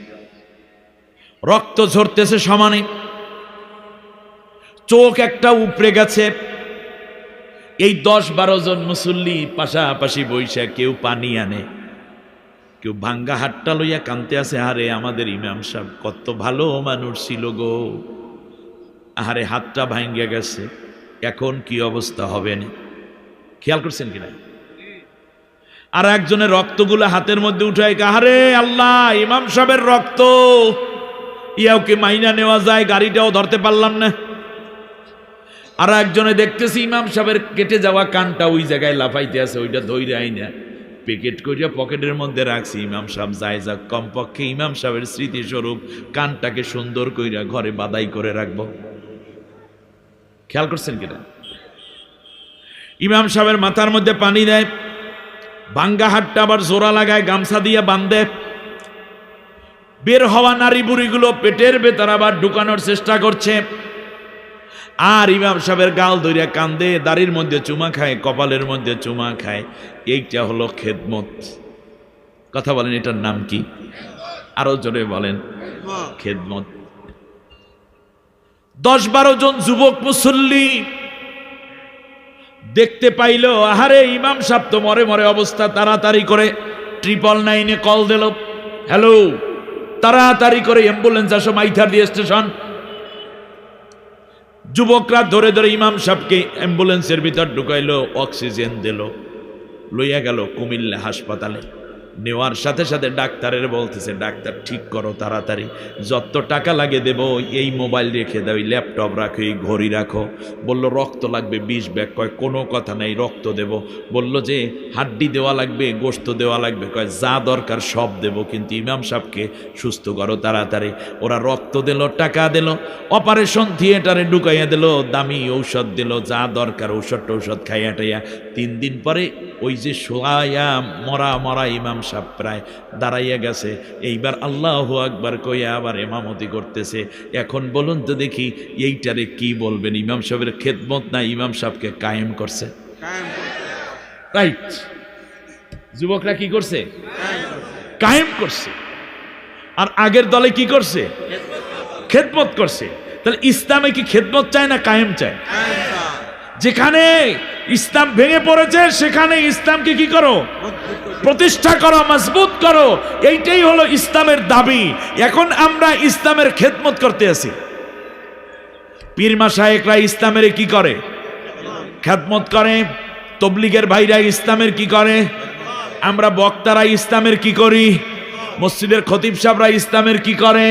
রক্ত ঝরতেছে সমানে, চোখ একটা উপড়ে গেছে। এই 10-12 জন মুসল্লি পাশাপাশি বৈশা, কেউ পানি আনে, কেউ ভাঙ্গা হাতটা লইয়া কানতে আছে, আরে আমাদের ইমাম সাহেব কত ভালো মানুষ ছিল গো, আরে হাতটা ভাঙ্গে গেছে, এখন কি অবস্থা হবে না। খেয়াল করছেন কিনা? আর একজনের রক্তগুলো হাতের মধ্যে উঠায়, আরে আল্লাহ, ইমাম সাহেবের রক্ত, ইয়াওকে মাইনা নেওয়া যায়, গাড়িটাও ধরতে পারলাম না। আর একজনে দেখতেছি ইমাম সাহেবের কেটে যাওয়া কানটা ওই জায়গায় লাফাইতে আছে, ওইটা ধৈরে আইনা প্যাকেট করিয়া পকেটের মধ্যে রাখছি। ইমাম সাহেব যায় যাক, কমপক্ষে ইমাম সাহেবের স্মৃতিস্বরূপ কানটাকে সুন্দর কইরা ঘরে বাদাই করে রাখবো। খেয়াল করছেন কিনা? ইমাম সাহেবের মাথার মধ্যে পানি দেয়, ভাঙ্গা হাতটা আবার জোড়া লাগায়, গামছা দিয়ে বান্ধে, বের হওয়া নারী বুড়িগুলো পেটের ভেতর আবার ঢুকানোর চেষ্টা করছে। আর ইমাম সাহেবের গাল ধরিয়া কান্দে, দাড়ির মধ্যে চুমা খায়, কপালের মধ্যে চুমা খায়। এইটা হলো খেদমত। কথা বলেন, এটার নাম কি? আরো জোরে বলেন, খেদমত। 10-12 জন যুবক মুসল্লি দেখতে পাইল, আহারে ইমাম সাহেব তো মরে মরে অবস্থা, তাড়াতাড়ি করে 999-এ কল দিল, হ্যালো, তাড়াতাড়ি করে অ্যাম্বুলেন্স আসো মাইথারদি স্টেশন। যুবকরা ধরে ধরে ইমাম সাহেবকে অ্যাম্বুলেন্সের ভিতর ঢুকাইলো, অক্সিজেন দিল, লইয়া গেল কুমিল্লা হাসপাতালে। নেওয়ার সাথে সাথে ডাক্তারের বলতেছে, ডাক্তার ঠিক করো তাড়াতাড়ি, যত টাকা লাগে দেব, এই মোবাইল রেখে দাও, এই ল্যাপটপ রাখো, এই ঘড়ি রাখো। বললো রক্ত লাগবে 20 ব্যাগ, কয় কোনো কথা নাই, রক্ত দেব। বললো যে হাড্ডি দেওয়া লাগবে, গোশত দেওয়া লাগবে, কয় যা দরকার সব দেব, কিন্তু ইমাম সাহেবকে সুস্থ করো তাড়াতাড়ি। ওরা রক্ত দিল, টাকা দিল, অপারেশন থিয়েটারে ঢুকাইয়া দিল, দামি ঔষধ দিল, যা দরকার ঔষধ খাইয়া টাইয়া 3 দিন পরে ওই যে শোয়া মরা মরা ইমাম সাহেব প্রায় দাঁড়াইয়া গেছে। এইবার আল্লাহু আকবার কইয়া আবার ইমামতি করতেছে। এখন বলুন তো দেখি, এইটারে কি বলবেন? ইমাম সাহেবের খেদমত না ইমাম সাহেবকে কায়েম করছে? রাইট। যুবকরা কি করছে? কায়েম করছে। আর আগের দলে কি করছে? খেদমত করছে। তাহলে ইসলামে কি খেদমত চায় না কায়েম চায়? যেখানে ইসলাম ভেঙে পড়েছে সেখানে ইসলামকে কি করো? প্রতিষ্ঠা করো, মজবুত করো। এইটাই হলো ইসলামের দাবি। এখন আমরা ইসলামের খেদমত করতে আছি। পীর মাশায়েখরা ইসলামের কি করে? খেদমত করে। তবলিগের ভাইরা ইসলামের কি করে? আমরা বক্তারা ইসলামের কি করি? মসজিদের খতিব সাহেবরা ইসলামের কি করে?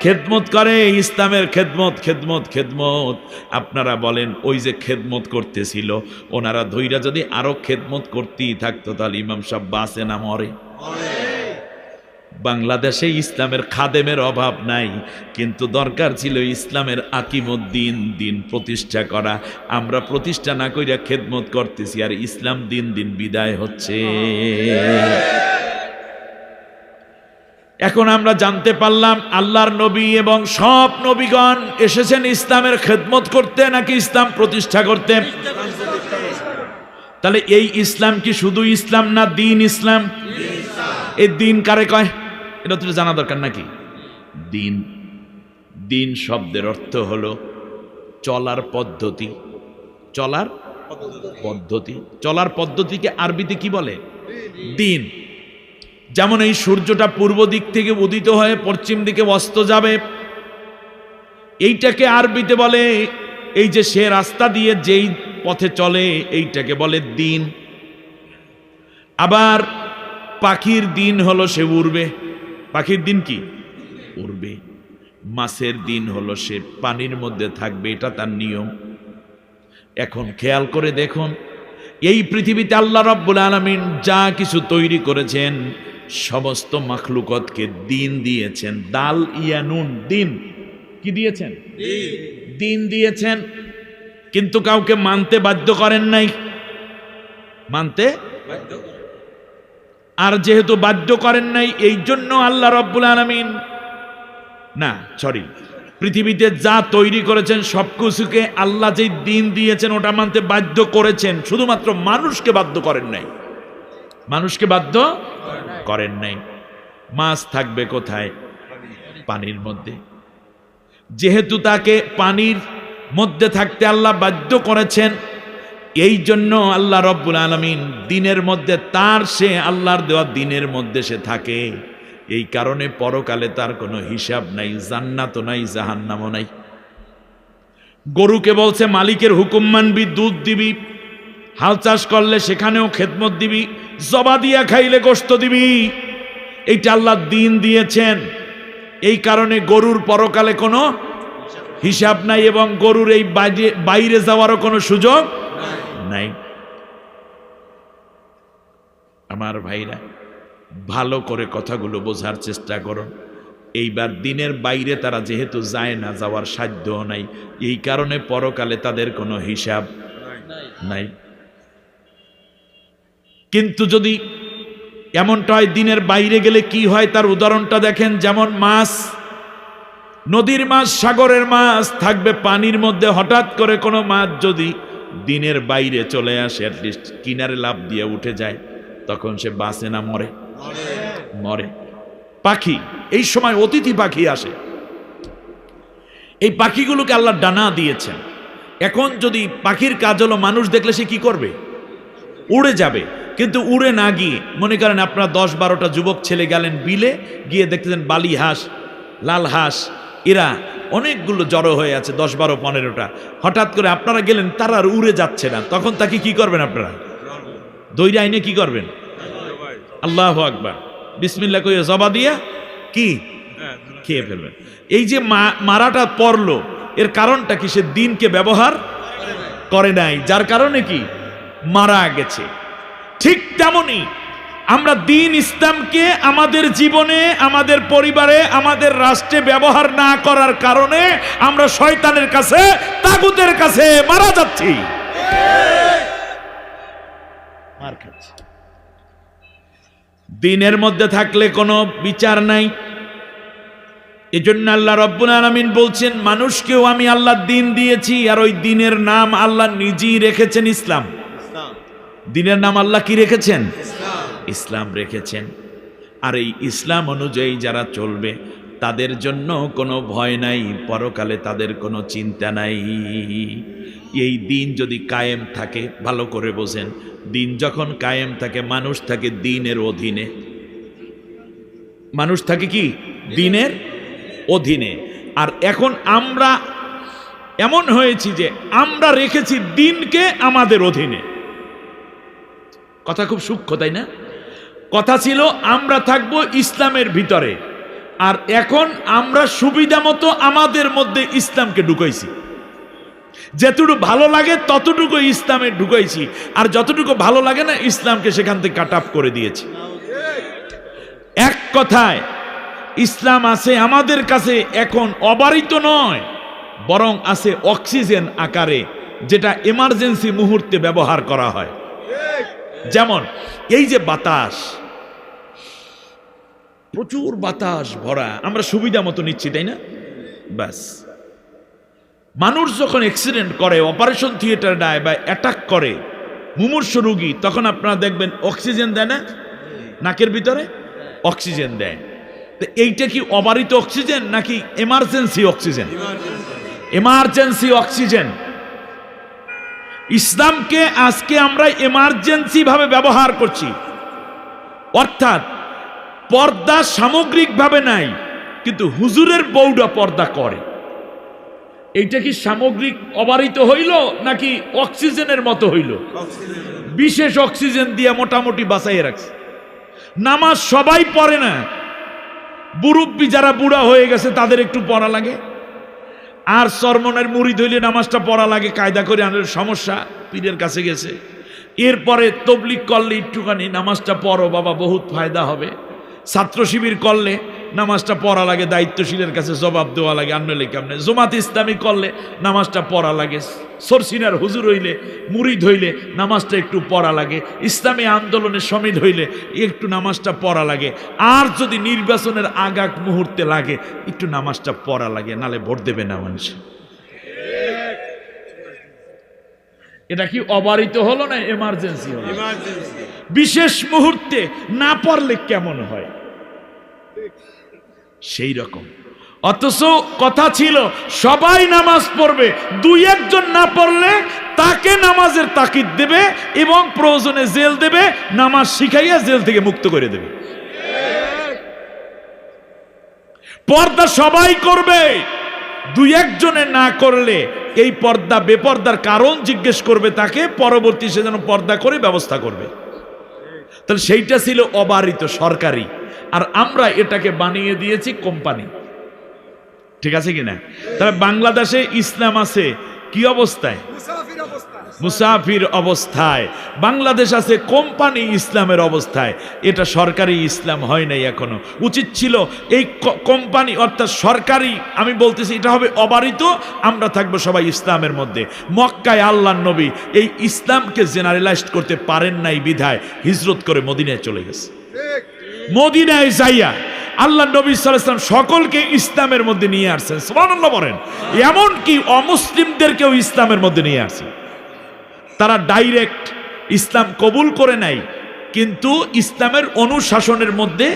খেদমত করে। ইসলামের খেদমত, খেদমত, খেদমত। আপনারা বলেন, ওই যে খেদমত করতেছিল, ওনারা ধৈর্য যদি আরো খেদমত করতেই থাকতো, তাহলে ইমাম সাহেব বাঁচে না মরে? বাংলাদেশে ইসলামের খাদেমের অভাব নাই, কিন্তু দরকার ছিল ইসলামের আকিমুদ্দিন, দিন প্রতিষ্ঠা করা। আমরা প্রতিষ্ঠা না কইরা খেদমত করতেছি, আর ইসলাম দিন দিন বিদায় হচ্ছে। এখন আমরা জানতে পারলাম, আল্লাহর নবী এবং সব নবীগণ এসেছেন ইসলামের খেদমত করতে নাকি ইসলাম প্রতিষ্ঠা করতে? তাহলে এই ইসলাম কি শুধু ইসলাম না দিন ইসলাম? এই দিন কারে কয় এটা তো জানা দরকার নাকি? দিন, দিন শব্দের অর্থ হলো চলার পদ্ধতি। চলার পদ্ধতি, চলার পদ্ধতিকে আরবিতে কি বলে? দিন। যেমন এই সূর্যটা পূর্ব দিক থেকে উদিত হয়ে পশ্চিম দিকে অস্ত যাবে, এইটাকে আরবিতে বলে, এই যে সে রাস্তা দিয়ে যেই পথে চলে এইটাকে বলে দিন। আবার পাখির দিন হলো সে উড়বে। পাখির দিন কি? উড়বে। মাছের দিন হলো সে পানির মধ্যে থাকবে, এটা তার নিয়ম। এখন খেয়াল করে দেখুন, এই পৃথিবীতে আল্লাহ রাব্বুল আলামিন যা কিছু তৈরি করেছেন, সমস্ত মাখলুকতকে দিন দিয়েছেন। দাল ইয়া নুন, দিন। কি দিয়েছেন? দিন দিয়েছেন। কিন্তু কাউকে মানতে বাধ্য করেন নাই। মানতে। আর যেহেতু বাধ্য করেন নাই, এই জন্য আল্লাহ রব্বুল আলামিন পৃথিবীতে যা তৈরি করেছেন সবকিছুকে আল্লাহ যে দিন দিয়েছেন ওটা মানতে বাধ্য করেছেন, শুধুমাত্র মানুষকে বাধ্য করেন নাই। মানুষকে বাধ্য করেন নাই। মাছ থাকবে কোথায়? পানির মধ্যে। যেহেতু তাকে পানির মধ্যে থাকতে আল্লাহ বাধ্য করেছেন, এই জন্য আল্লাহ রব্বুল আলামিন দিনের মধ্যে সে আল্লাহর দেওয়া দিনের মধ্যে সে থাকে। এই কারণে পরকালে তার কোনো হিসাব নাই, জান্নাতও নাই, জাহান্নামও নাই। গরুকে বলছে মালিকের হুকুম মানবি, দুধ দিবি, হাল চাষ করলে সেখানেও খেদমত দিবি, জবা দিয়া খাইলে গোশত দিবি। এইটা আল্লাহ দিন দিয়েছেন। এই কারণে গরুর পরকালে কোনো হিসাব নাই এবং গরুর এই বাইরে যাওয়ারও কোনো সুযোগ নাই। আমার ভাইরা, ভালো করে কথাগুলো বোঝার চেষ্টা করো। এইবার দিনের বাইরে তারা যেহেতু যায় না, যাওয়ার সাধ্যও নাই, এই কারণে পরকালে তাদের কোনো হিসাব নাই। কিন্তু যদি এমনটা হয় দিনের বাইরে গেলে কি হয় তার উদাহরণটা দেখেন। যেমন মাছ, নদীর মাছ, সাগরের মাছ থাকবে পানির মধ্যে, হঠাৎ করে কোনো মাছ যদি দিনের বাইরে চলে আসে, অ্যাটলিস্ট কিনারে লাফ দিয়ে উঠে যায়, তখন সে বাঁচে না মরে? মরে। পাখি, এই সময় অতিথি পাখি আসে। এই পাখিগুলোকে আল্লাহ ডানা দিয়েছেন। এখন যদি পাখির কাজ হলো মানুষ দেখলে সে কি করবে? উড়ে যাবে। কিন্তু উড়ে না গিয়ে মনে করেন আপনারা 10-12টা যুবক ছেলে গেলেন বিলে, গিয়ে দেখতেছেন বালি হাঁস, লাল হাঁস, এরা অনেকগুলো জড়ো হয়ে আছে, 10, 12, 15টা। হঠাৎ করে আপনারা গেলেন, তারা আর উড়ে যাচ্ছে না, তখন তাকে কি করবেন? আপনারা দৈরা আইনে কি করবেন? আল্লাহু আকবার, বিসমিল্লাহ কইয়া জবা দিয়া কি খেয়ে ফেলবেন। এই যে মারাটা পড়লো, এর কারণটা কি? সে দিনকে ব্যবহার করে নাই, যার কারণে কি মারা গেছে। ঠিক তেমনি আমরা দিন ইসলামকে আমাদের জীবনে, আমাদের পরিবারে, আমাদের রাষ্ট্রে ব্যবহার না করার কারণে আমরা শয়তানের কাছে, তাগুতের কাছে মারা যাচ্ছি, মার খাচ্ছি। দিনের মধ্যে থাকলে কোনো বিচার নাই। এজন্য আল্লাহ রব্বুল আলামিন বলছেন, মানুষকেও আমি আল্লাহ দিন দিয়েছি, আর ওই দিনের নাম আল্লাহ নিজেই রেখেছেন ইসলাম। দিনের নাম আল্লাহ কি রেখেছেন? ইসলাম রেখেছেন। আর এই ইসলাম অনুযায়ী যারা চলবে তাদের জন্য কোনো ভয় নাই, পরকালে তাদের কোনো চিন্তা নাই। এই দিন যদি কায়েম থাকে, ভালো করে বোঝেন, দিন যখন কায়েম থাকে মানুষ থাকে দিনের অধীনে। মানুষ থাকে কি? দিনের অধীনে। আর এখন আমরা এমন হয়েছি যে আমরা রেখেছি দিনকে আমাদের অধীনে। কথা খুব সূক্ষ্ম, তাই না? কথা ছিল আমরা থাকবো ইসলামের ভিতরে, আর এখন আমরা সুবিধা মতো আমাদের মধ্যে ইসলামকে ঢুকাইছি। যতটুকু ভালো লাগে ততটুকু ইসলামে ঢুকাইছি, আর যতটুকু ভালো লাগে না ইসলামকে সেখান থেকে কাট অফ করে দিয়েছি। এক কথায় ইসলাম আছে আমাদের কাছে এখন অবারিত নয়, বরং আছে অক্সিজেন আকারে, যেটা এমার্জেন্সি মুহূর্তে ব্যবহার করা হয়। যেমন এই যে বাতাস, প্রচুর বাতাস ভরা, আমরা সুবিধা মতো নিচ্ছি, তাই না? ব্যাস, মানুষ যখন অ্যাক্সিডেন্ট করে, অপারেশন থিয়েটার দেয় বা অ্যাটাক করে মুমূর্ষু রোগী, তখন আপনারা দেখবেন অক্সিজেন দেয় না? নাকের ভিতরে অক্সিজেন দেয়। তো এইটা কি অবারিত অক্সিজেন নাকি এমার্জেন্সি অক্সিজেন? Emergency oxygen. ইসলামকে আজকে আমরা এমার্জেন্সি ভাবে ব্যবহার করছি, অর্থাৎ পর্দা সামগ্রিকভাবে নাই, কিন্তু হুজুরের বউটা পর্দা করে। এইটা কি সামগ্রিক অবারিত হইল নাকি অক্সিজেনের মতো হইল? বিশেষ অক্সিজেন দিয়ে মোটামুটি বাঁচাইয়ে রাখছে। নামাজ সবাই পড়ে না, মুরব্বি যারা বুড়া হয়ে গেছে তাদের একটু পড়া লাগে, আর চরমনের মুড়ি ধইলে নামাজটা পড়া লাগে কায়দা করে, আনার সমস্যা, পীরের কাছে গেছে। এরপরে তবলিগ করলে একটুখানি নামাজটা পড়ো বাবা, বহুত ফায়দা হবে। ছাত্র শিবির করলে নামাজটা পড়া লাগে, দায়িত্বশীলের কাছে জবাব দেওয়া লাগে, আনলে কেমনে। জামাত ইসলামী করলে নামাজটা পড়া লাগে, সরসিনার হুজুর হইলে, মুরিদ হইলে নামাজটা একটু পড়া লাগে, ইসলামী আন্দোলনে শমিল হইলে একটু নামাজটা পড়া লাগে, আর যদি নির্বাচনের আগাগ মুহূর্তে লাগে একটু নামাজটা পড়া লাগে, নালে ভোট দেবে না মানুষ। এটা কি অবারিত হলো না এমার্জেন্সি হলো? ইমার্জেন্সি। বিশেষ মুহূর্তে না পড়লে কেমন হয় সেই রকম। অথচ কথা ছিল সবাই নামাজ পড়বে, দুই একজন না পড়লে তাকে নামাজের তাকিদ দেবে এবং প্রয়োজনে জেল দেবে, নামাজ শিখাইয়া জেল থেকে মুক্ত করে দেবে। পর্দা সবাই করবে, দুই একজনে না করলে এই পর্দা বেপর্দার কারণ জিজ্ঞেস করবে তাকে, পরবর্তী সে যেন পর্দা করে ব্যবস্থা করবে। তাহলে সেইটা ছিল অবারিত সরকারি, আর আমরা এটাকে বানিয়ে দিয়েছি কোম্পানি। ঠিক আছে কিনা? তাহলে বাংলাদেশে ইসলাম আছে কি অবস্থায়? মুসাফির অবস্থায়। বাংলাদেশ আছে কোম্পানি ইসলামের অবস্থায়। এটা সরকারি ইসলাম হয় নাই এখনো। উচিত ছিল এই কোম্পানি অর্থাৎ সরকারি, আমি বলতেছি এটা হবে অবারিত, আমরা থাকবো সবাই ইসলামের মধ্যে। মক্কায় আল্লাহর নবী এই ইসলামকে জেনারেলাইজড করতে পারেন নাই বিধায় হিজরত করে মদিনায় চলে গেছে। মদিনায় যাইয়া আল্লাহ নবী সাল্লাল্লাহু আলাইহি ওয়াসাল্লাম সকলকে ইসলামের মধ্যে নিয়ে আসছেন। সুবহানাল্লাহ বলেন। এমনকি অমুসলিমদেরকেও ইসলামের মধ্যে নিয়ে আসছেন। তারা ডাইরেক্ট ইসলাম কবুল করে নাই, কিন্তু ইসলামের অনুশাসনের মধ্যে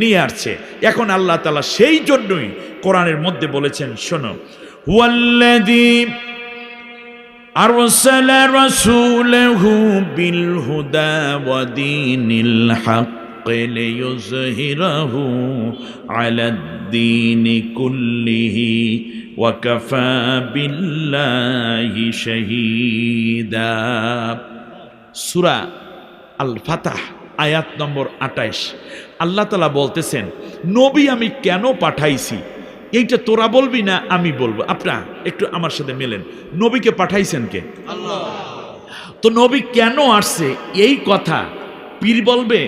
নিয়ে আসছে। এখন আল্লাহ তাআলা সেই জন্যই কোরআনের মধ্যে বলেছেন, শোনো, হুয়াল্লাযী আরসালা রাসূলাহু বিল হুদা ওয়া দীনিল হক লিইয়ুযহিরাহু আলাদ-দীনি কুল্লিহি ওয়া কাফা বিল্লাহি শাহীদা। সূরা আল ফাতাহ আয়াত নম্বর 28। আল্লাহ তাআলা বলতেছেন, নবী আমি কেন পাঠাইছি এইটা তোরা বলবি না আমি বলবো। আপনারা একটু আমার সাথে মেলেন, নবীকে পাঠাইছেন কে? আল্লাহ। তো নবী কেন আসছে এই কথা পীর বলবে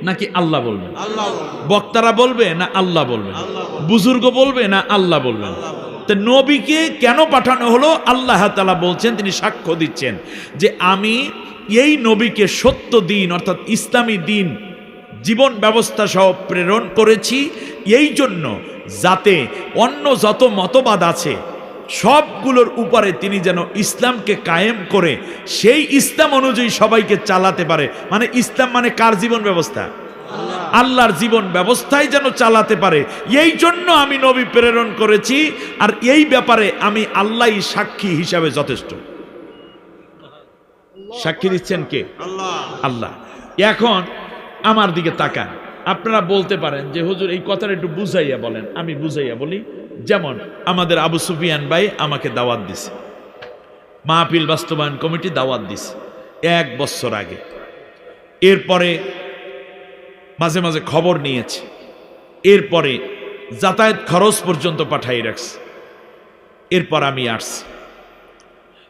নাকি আল্লাহ বলবেন? আল্লাহ। বক্তারা বলবে না আল্লাহ বলবেন? বুজুর্গ বলবে না আল্লাহ বলবেন? তো নবীকে কেন পাঠানো হলো? আল্লাহ তাআলা বলছেন, তিনি সাক্ষ্য দিচ্ছেন যে আমি এই নবীকে সত্য দিন অর্থাৎ ইসলামী দিন জীবন ব্যবস্থা সহ প্রেরণ করেছি, এই জন্য যাতে অন্য যত মতবাদ আছে সবগুলোর উপরে তিনি যেন ইসলামকে কায়েম করে সেই ইসলাম অনুযায়ী সবাইকে চালাতে পারে। মানে ইসলাম মানে কার জীবন ব্যবস্থা? আল্লাহর জীবন ব্যবস্থায় যেন চালাতে পারে, এই জন্য আমি নবী প্রেরণ করেছি। আর এই ব্যাপারে আমি আল্লাহই সাক্ষী হিসাবে যথেষ্ট। সাক্ষী দিচ্ছেন কে? আল্লাহ। আল্লাহ। এখন আমার দিকে তাকান, আপনারা বলতে পারেন যে হুজুর এই কথাটা একটু বুঝাইয়া বলেন। আমি বুঝাইয়া বলি। যেমন আমাদের আবু সুফিয়ান ভাই আমাকে দাওয়াত দিছে, মাহফিল বাস্তবায়ন কমিটি দাওয়াত দিছে 1 বছর আগে। এরপরে মাঝে মাঝে খবর নিয়েছে, এরপরে যাতায়াত খরচ পর্যন্ত পাঠাই রাখছে। এরপর আমি আসছি,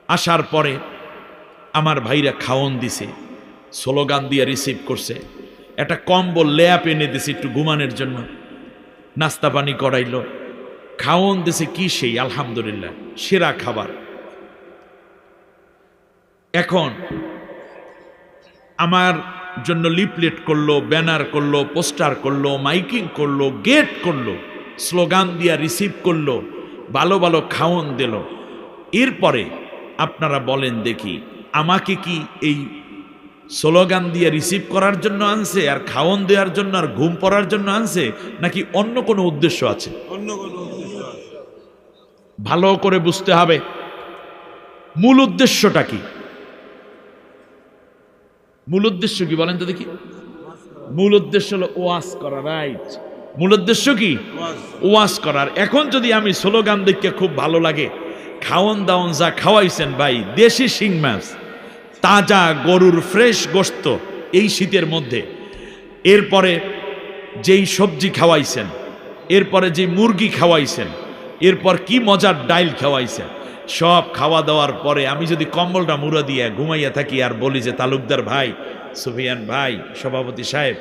আসার পরে আমার ভাইরা খাওয়ন দিছে, স্লোগান দিয়ে রিসিভ করছে, একটা কম্বল ল্যাপ এনে দিছে একটু ঘুমানোর জন্য, নাস্তা পানি করাইলো, খাওয়ন দিছে কি সেই আলহামদুলিল্লাহ সেরা খাবার। এখন আমার জন্য লিফলেট করলো, ব্যানার করলো, পোস্টার করলো, মাইকিং করলো, গেট করলো, স্লোগান দিয়া রিসিভ করলো, ভালো ভালো খাওয়ন দিল। এরপরে আপনারা বলেন দেখি, আমাকে কি এই স্লোগান দিয়ে রিসিভ করার জন্য আনছে আর খাওয়ন দেওয়ার জন্য আর ঘুম পড়ার জন্য আনছে, নাকি অন্য কোনো উদ্দেশ্য আছে? অন্য কোনো উদ্দেশ্য আছে। ভালো করে বুঝতে হবে মূল উদ্দেশ্যটা কি। মূল উদ্দেশ্য কি বলেন তো দেখি? মূল উদ্দেশ্য হলো ওয়াজ করা। রাইট। মূল উদ্দেশ্য কি? ওয়াজ করার। এখন যদি আমি স্লোগান দেখে খুব ভালো লাগে, খাওয়ন দাওয়ন যা খাওয়াইছেন ভাই, দেশি শিং মাছ, তাজা গরুর ফ্রেশ গোশত এই শীতের মধ্যে, এরপরে যেই সবজি খাওয়াইছেন, এরপরে যে মুরগি খাওয়াইছেন, এরপর কি মজার ডাইল খাওয়াইছেন, সব খাওয়া দাওয়ার পরে আমি যদি কম্বলটা মুড়া দিয়ে ঘুমাইয়া থাকি আর বলি যে তালুকদার ভাই, সুফিয়ান ভাই, সভাপতি সাহেব,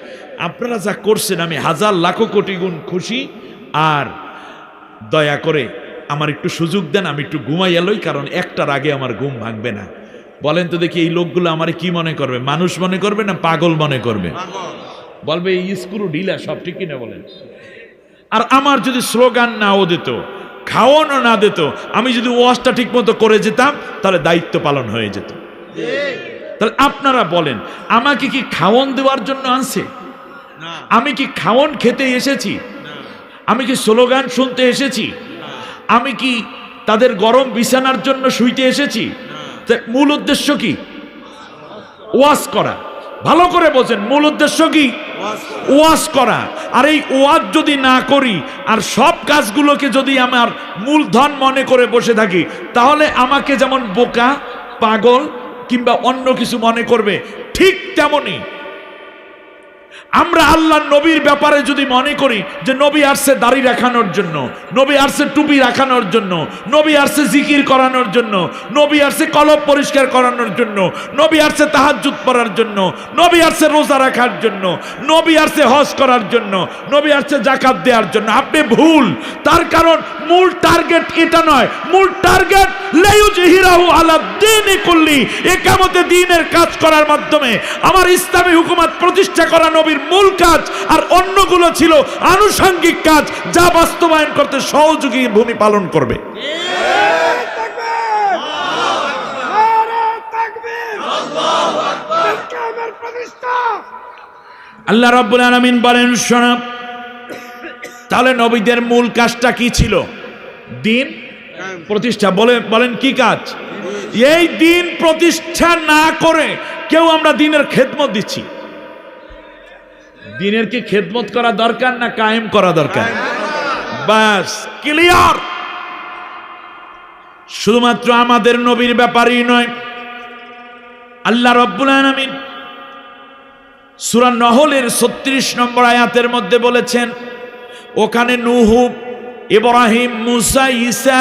আপনারা যা করছেন আমি হাজার লাখো কোটি গুণ খুশি, আর দয়া করে আমার একটু সুযোগ দেন, আমি একটু ঘুমাই এলোই, কারণ একটার আগে আমার ঘুম ভাঙবে না। বলেন তো দেখি, এই লোকগুলো আমারে কি মনে করবে? মানুষ মনে করবে না পাগল মনে করবে? বলবে এই স্ক্রু ঢিলা, সব ঠিক কিনা বলেন? আর আমার যদি স্লোগান নাও দিত, খাওয়ানো না দিত, আমি যদি ওয়াজটা ঠিক মতো করে যেতাম, তাহলে দায়িত্ব পালন হয়ে যেত। তাহলে আপনারা বলেন, আমাকে কি খাওয়ন দেওয়ার জন্য আনছে? আমি কি খাওয়ন খেতে এসেছি? আমি কি স্লোগান শুনতে এসেছি? আমি কি তাদের গরম বিছানার জন্য শুইতে এসেছি? মূল উদ্দেশ্য কি? ওয়াজ করা। ভালো করে বোঝেন, মূল উদ্দেশ্য কি? ওয়াজ করা। আর এই ওয়াজ যদি না করি, আর সব কাজগুলোকে যদি আমার মূলধন মনে করে বসে থাকি, তাহলে আমাকে যেমন বোকা, পাগল কিংবা অন্য কিছু মনে করবে, ঠিক তেমনি আমরা আল্লাহর নবীর ব্যাপারে যদি মনে করি যে নবী আসছে দাড়ি রাখানোর জন্য, নবী আসছে টুপি রাখানোর জন্য, নবী আসছে জিকির করানোর জন্য, নবী আসছে কলব পরিষ্কার করানোর জন্য, নবী আসছে তাহাজ্জুদ পড়ার জন্য, নবী আসছে রোজা রাখার জন্য, নবী আসছে হজ করার জন্য, নবী আসছে যাকাত দেওয়ার জন্য, আপনি ভুল। তার কারণ মূল টার্গেট এটা নয়, মূল টার্গেট লাইয়ুজহিরাহু আলা দ্বীনি কুল্লি, ইকামতে দ্বীনের কাজ করার মাধ্যমে আমার ইসলামী হুকুমত প্রতিষ্ঠা করা নবীর মূল কাজ। আর অন্যগুলো ছিল আনুষঙ্গিক কাজ, যা বাস্তবায়ন করতে সহযোগী ভূমি পালন করবে। আল্লাহ রাব্বুল আলামিন বলেন, শোনো, তাহলে নবীদের মূল কাজটা কি ছিল? দ্বীন প্রতিষ্ঠা। বলেন কি কাজ? এই দ্বীন প্রতিষ্ঠা না করে কেউ আমরা দ্বীনের খেদমত দিচ্ছি। দ্বীনের কি খেদমত করা দরকার না কায়েম করা দরকার? বাস, ক্লিয়ার। শুধুমাত্র আমাদের নবীর ব্যাপারই নয়, আল্লাহ রাব্বুল আলামিন সূরা নহলের 36 নম্বর আয়াতের মধ্যে বলেছেন, ওখানে নূহ, ইব্রাহিম, মুসা, ঈসা,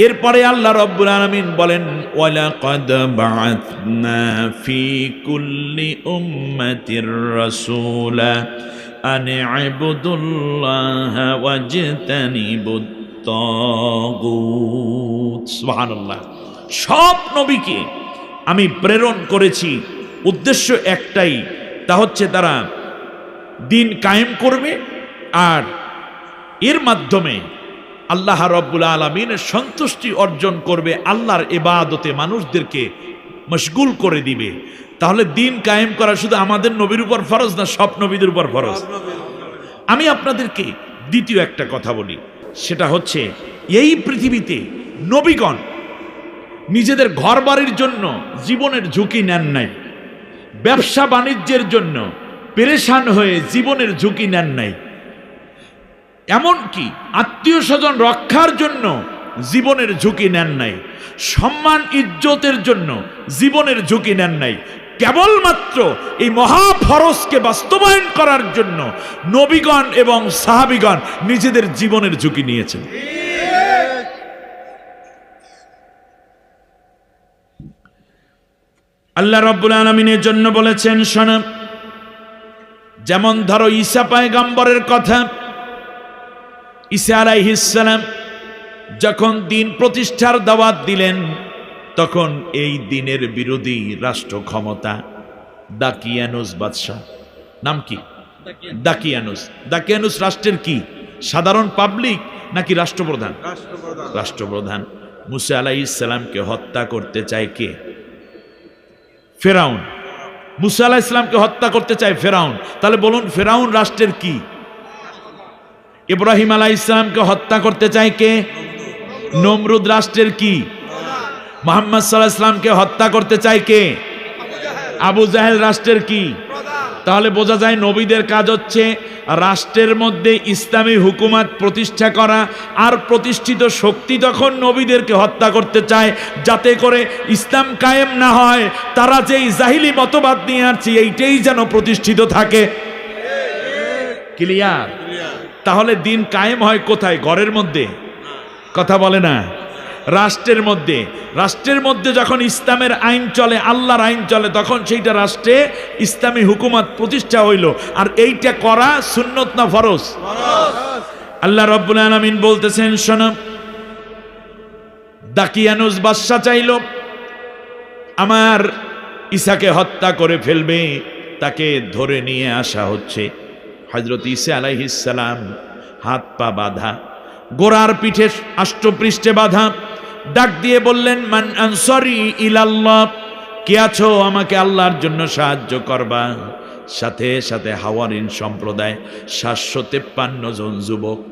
এরপরে আল্লাহ রাব্বুল আলামিন বলেন, ওয়ালাকাদ বাআথনা ফি কুল্লি উম্মাতির রাসূলা আন ইবুদুল্লাহা ওয়াজতানিবুত তাগুত। সুবহানাল্লাহ। সব নবীকে আমি প্রেরণ করেছি, উদ্দেশ্য একটাই, তা হচ্ছে তারা দ্বীন কায়েম করবে আর এর মাধ্যমে আল্লাহ রাব্বুল আলামিনের সন্তুষ্টি অর্জন করবে, আল্লাহর ইবাদতে মানুষদেরকে মশগুল করে দিবে। তাহলে দ্বীন কায়েম করা শুধু আমাদের নবীর উপর ফরজ না, সব নবীদের উপর ফরজ। আমি আপনাদেরকে দ্বিতীয় একটা কথা বলি, সেটা হচ্ছে এই পৃথিবীতে নবীগণ নিজেদের ঘর বাড়ির জন্য জীবনের ঝুঁকি নেন নাই, ব্যবসা বাণিজ্যের জন্য পেরেশান হয়ে জীবনের ঝুঁকি নেন নাই, এমনকি আত্মীয় স্বজন রক্ষার জন্য জীবনের ঝুঁকি নেন নাই, সম্মান ইজ্জতের জন্য জীবনের ঝুঁকি নেন নাই। কেবলমাত্র এই মহাফরজকে বাস্তবায়ন করার জন্য নবীগণ এবং সাহাবীগণ নিজেদের জীবনের ঝুঁকি নিয়েছেন। আল্লাহ রাব্বুল আলামিনের জন্য বলেছেন, শোনো, যেমন ধরো ঈসা পয়গম্বরের কথা, ঈসা আলাইহিস সালাম যখন দ্বীন প্রতিষ্ঠার দাওয়াত দিলেন, তখন এই দ্বীনের বিরোধী রাষ্ট্র ক্ষমতা দাকিয়ানুস বাদশাহ, নাম কি? দাকিয়ানুস রাষ্ট্রের কি? সাধারণ পাবলিক নাকি রাষ্ট্রপ্রধান? রাষ্ট্রপ্রধান। মুসা আলাইহিস সালামকে হত্যা করতে চায় কে? ফেরাউন। মুসা আলাইহিস সালামকে হত্যা করতে চায় ফেরাউন। তাহলে বলুন, ফেরাউন রাষ্ট্রের কি? ইব্রাহিম আলাইহিস সালামকে হত্যা করতে চায় কে? নমরুদ রাষ্ট্রের কি? মুহাম্মদ সাল্লাল্লাহু আলাইহি ওয়াসাল্লামকে হত্যা করতে চায় কে? আবু জাহেল রাষ্ট্রের কি? তাহলে বোঝা যায় নবীদের কাজ হচ্ছে রাষ্ট্রের মধ্যে ইসলামী হুকুমত প্রতিষ্ঠা করা, আর প্রতিষ্ঠিত শক্তি তখন নবীদেরকে হত্যা করতে চায় যাতে করে ইসলাম কায়েম না হয়, তারা যেই জাহিলি মতবাদ নিয়ে আসছে এইটাই যেন প্রতিষ্ঠিত থাকে। ক্লিয়ার? তাহলে দ্বীন কায়েম হয় কোথায়? ঘরের মধ্যে? কথা বলে না। রাষ্ট্রের মধ্যে। রাষ্ট্রের মধ্যে যখন ইসলামের আইন চলে, আল্লাহর আইন চলে, তখন সেইটা রাষ্ট্রে ইসলামী হুকুমত প্রতিষ্ঠা হইল। আর এইটা করা সুন্নত না ফরজ? আল্লাহ রাব্বুল আলামিন বলতেছেন, শোনো, দাকিয়ানুস বাদশা চাইল আমার ঈসাকে হত্যা করে ফেলবে, তাকে ধরে নিয়ে আসা হচ্ছে। হযরত ঈসা আলাইহিস সালাম হাত পা বাঁধা, গোড়ার পিঠে আষ্টপৃষ্ঠে বাঁধা, ডাক দিয়ে বললেন, মান আনসারি ইলাল্লাহ, কে আছো আমাকে আল্লাহর জন্য সাহায্য করবা? সাথে সাথে হাওয়ারিন সম্প্রদায় 753 জন যুবক।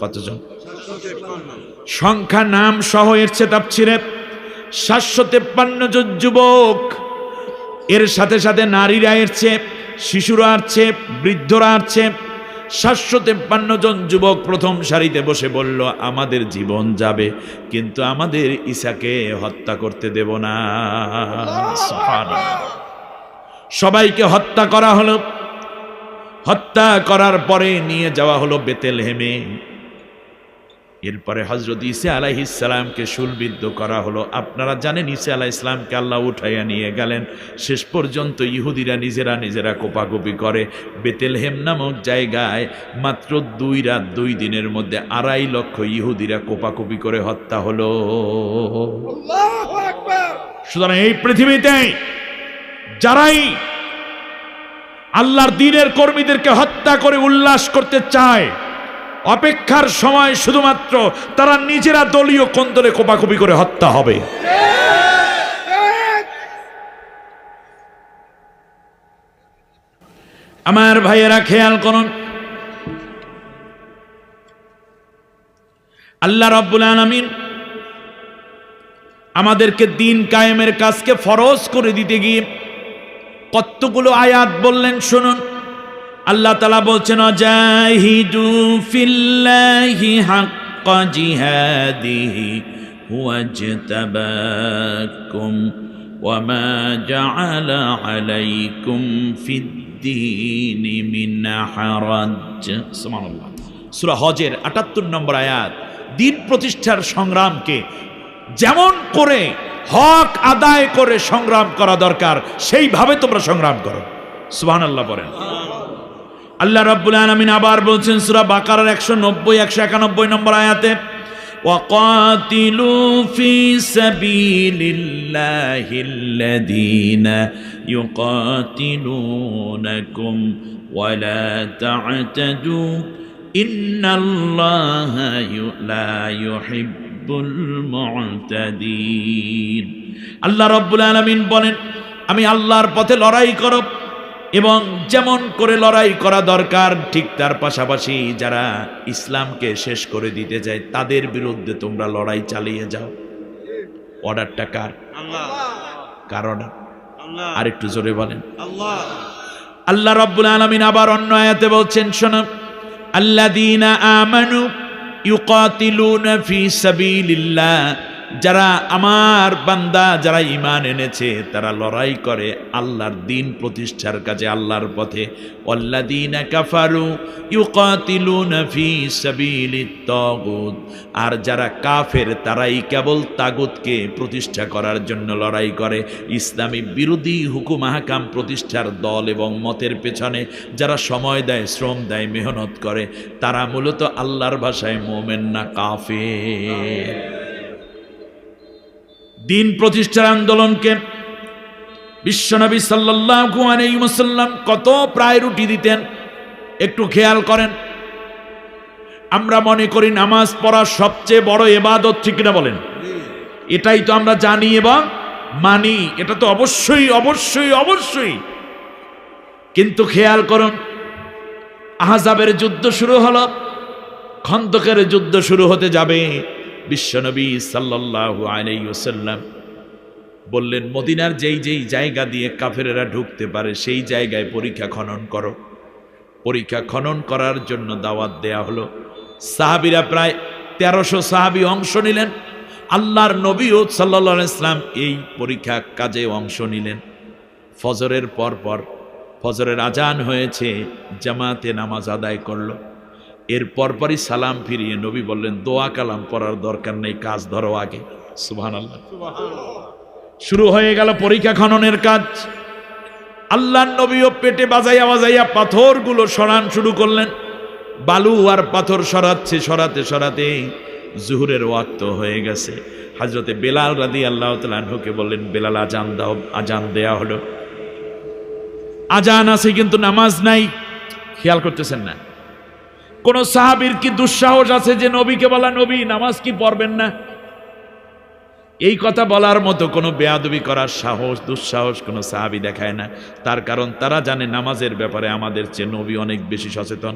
কতজন? 753 সংখ্যা নাম সহ এসছে তাফসীরে 753 জন যুবক। এর সাথে সাথে নারীরা এসছে, শিশুরা আসছে, বৃদ্ধরা আসছে। 753 জন যুবক প্রথম সারিতে বসে বলল, আমাদের জীবন যাবে কিন্তু আমাদের ঈসাকে হত্যা করতে দেব না। সুবহানাল্লাহ। সবাইকে হত্যা করা হলো। হত্যা করার পরে নিয়ে যাওয়া হলো বেতেলহেমে। এরপরে হযরত ঈসা আলাইহিস সালামকে শূলবিদ্ধ করা হলো। আপনারা জানেন ঈসা আলাইহিস সালামকে আল্লাহ উঠাইয়া নিয়ে গেলেন। শেষ পর্যন্ত ইহুদিরা নিজেরা কোপাকুপি করে। বেতেলহেম নামক জায়গায় মাত্র 2 রাত 2 দিনের মধ্যে 2.5 লক্ষ ইহুদিরা কোপাকুপি করে হত্যা হলো। আল্লাহু আকবার। সুতরাং এই পৃথিবীতে যারাই আল্লাহর দ্বীনের কর্মীদেরকে হত্যা করে উল্লাস করতে চায়, অপেক্ষার সময় শুধুমাত্র তারা নিজেরা দলীয় কোন্দলে কোপাকুপি করে হত্যা হবে। আমার ভাইয়েরা খেয়াল করুন, আল্লাহ রাব্বুল আলামিন আমাদেরকে দ্বীন কায়েমের কাজকে ফরজ করে দিতে গিয়ে কতগুলো আয়াত বললেন, শুনুন। আল্লাহ তাআলা বলছেন, জাহিদু ফিল্লাহি হাক্কা জিহাদিহি ওয়াজতাবাকুম ওয়ামা জাআলা আলাইকুম ফিদ্দীনি মিন হারাজ। সুবহানাল্লাহ। সূরা হজের ৭৮ নম্বর আয়াত। দ্বীন প্রতিষ্ঠার সংগ্রামকে যেমন করে হক আদায় করে সংগ্রাম করা দরকার, সেইভাবে তোমরা সংগ্রাম করো। সুবহানাল্লাহ বলেন। আল্লাহ রাব্বুল আলামিন আবার বলছেন সূরা বাকারার 190 191 নম্বর আয়াতে, ওয়াকাতিলু ফি সাবিলিল্লাহিল্লাযীনা ইউকাতিলুনাকুম ওয়ালা তা'তাদু ইন্নাল্লাহা লা ইউহিব্বুল মু'তাদিন। আল্লাহ রাব্বুল আলামিন বলেন, আমি আল্লাহর পথে লড়াই করো এবং যেমন করে লড়াই করা দরকার ঠিক তার পাশাপাশি যারা ইসলামকে শেষ করে দিতে চায় তাদের বিরুদ্ধে তোমরা লড়াই চালিয়ে যাও। অর্ডারটা কার? আল্লাহ। কার অর্ডার? আল্লাহ। আর একটু জোরে বলেন। আল্লাহ। আল্লাহ রাব্বুল আলামিন আবার অন্য আয়াতে বলছেন, শোনো, আল্লাযীনা আমানু ইউকাতিলুনা ফি সাবিলিল্লাহ, যারা আমার বান্দা যারা ঈমান এনেছে তারা লড়াই করে আল্লাহর দ্বীন প্রতিষ্ঠার কাজে আল্লাহর পথে। ওয়াল্লাযীনা কাফারু ইউকাতিলুনা ফি সাবিলিত তাগুত, আর যারা কাফের তারাই কেবল তাগুতকে প্রতিষ্ঠা করার জন্য লড়াই করে। ইসলামী বিরোধী হুকুম আহকাম প্রতিষ্ঠার দল এবং মতের পেছনে যারা সময় দেয়, শ্রম দেয়, মেহনত করে, তারা মূলত আল্লাহর ভাষায় মুমিন না কাফের। দ্বীন প্রতিষ্ঠার আন্দোলনকে বিশ্বনবী সাল্লাল্লাহু আলাইহি ওয়াসাল্লাম কত প্রায়োরিটি দিতেন একটু খেয়াল করেন। আমরা মনে করি নামাজ পড়া সবচেয়ে বড় ইবাদত, ঠিক না বলেন? এটাই তো আমরা জানি এবং মানি, এটা তো অবশ্যই অবশ্যই অবশ্যই। কিন্তু খেয়াল করুন, আহজাবের যুদ্ধ শুরু হলো, খন্দকের যুদ্ধ শুরু হতে যাবে। বিশ্বনবী সাল্লাল্লাহু আলাইহি ওয়াসাল্লাম বললেন, মদিনার যেই যেই জায়গা দিয়ে কাফেরেরা ঢুকতে পারে সেই জায়গায় পরীক্ষা খনন করো। পরীক্ষা খনন করার জন্য দাওয়াত দেয়া হলো। সাহাবীরা প্রায় 1300 সাহাবী অংশ নিলেন। আল্লাহর নবীও সাল্লাল্লাহু আলাইহি ওয়াসাল্লাম এই পরীক্ষা কাজে অংশ নিলেন। ফজরের পর ফজরের আজান হয়েছে, জামাতে নামাজ আদায় করলো। এর পরপরই সালাম ফিরিয়ে নবী বললেন, দোয়া কালাম পড়ার দরকার নেই, কাজ ধরো আগে। সুবহানাল্লাহ। শুরু হয়ে গেল পরীক্ষা খননের কাজ। আল্লাহর নবীও পেটে বাজাইয়া বাজাইয়া পাথরগুলো সরান শুরু করলেন। বালু আর পাথর সরাতে সরাতে জুহুরের ওয়াক্ত হয়ে গেছে। হযরতে বেলাল রাদিয়াল্লাহু তাআলা আনহুকে বললেন, বেলাল আজান দাও। আজান দেয়া হলো। আজান আছে কিন্তু নামাজ নাই। খেয়াল করতেছেন না? কোন সাহাবীর কি দুঃসাহস আছে যে নবীকে বলা, নবী নামাজ কি পড়বেন না? এই কথা বলার মতো কোনো বেয়াদবি করার সাহস দুঃসাহস কোনো সাহাবী দেখায় না। তার কারণ তারা জানে নামাজের ব্যাপারে আমাদের চেয়ে নবী অনেক বেশি সচেতন।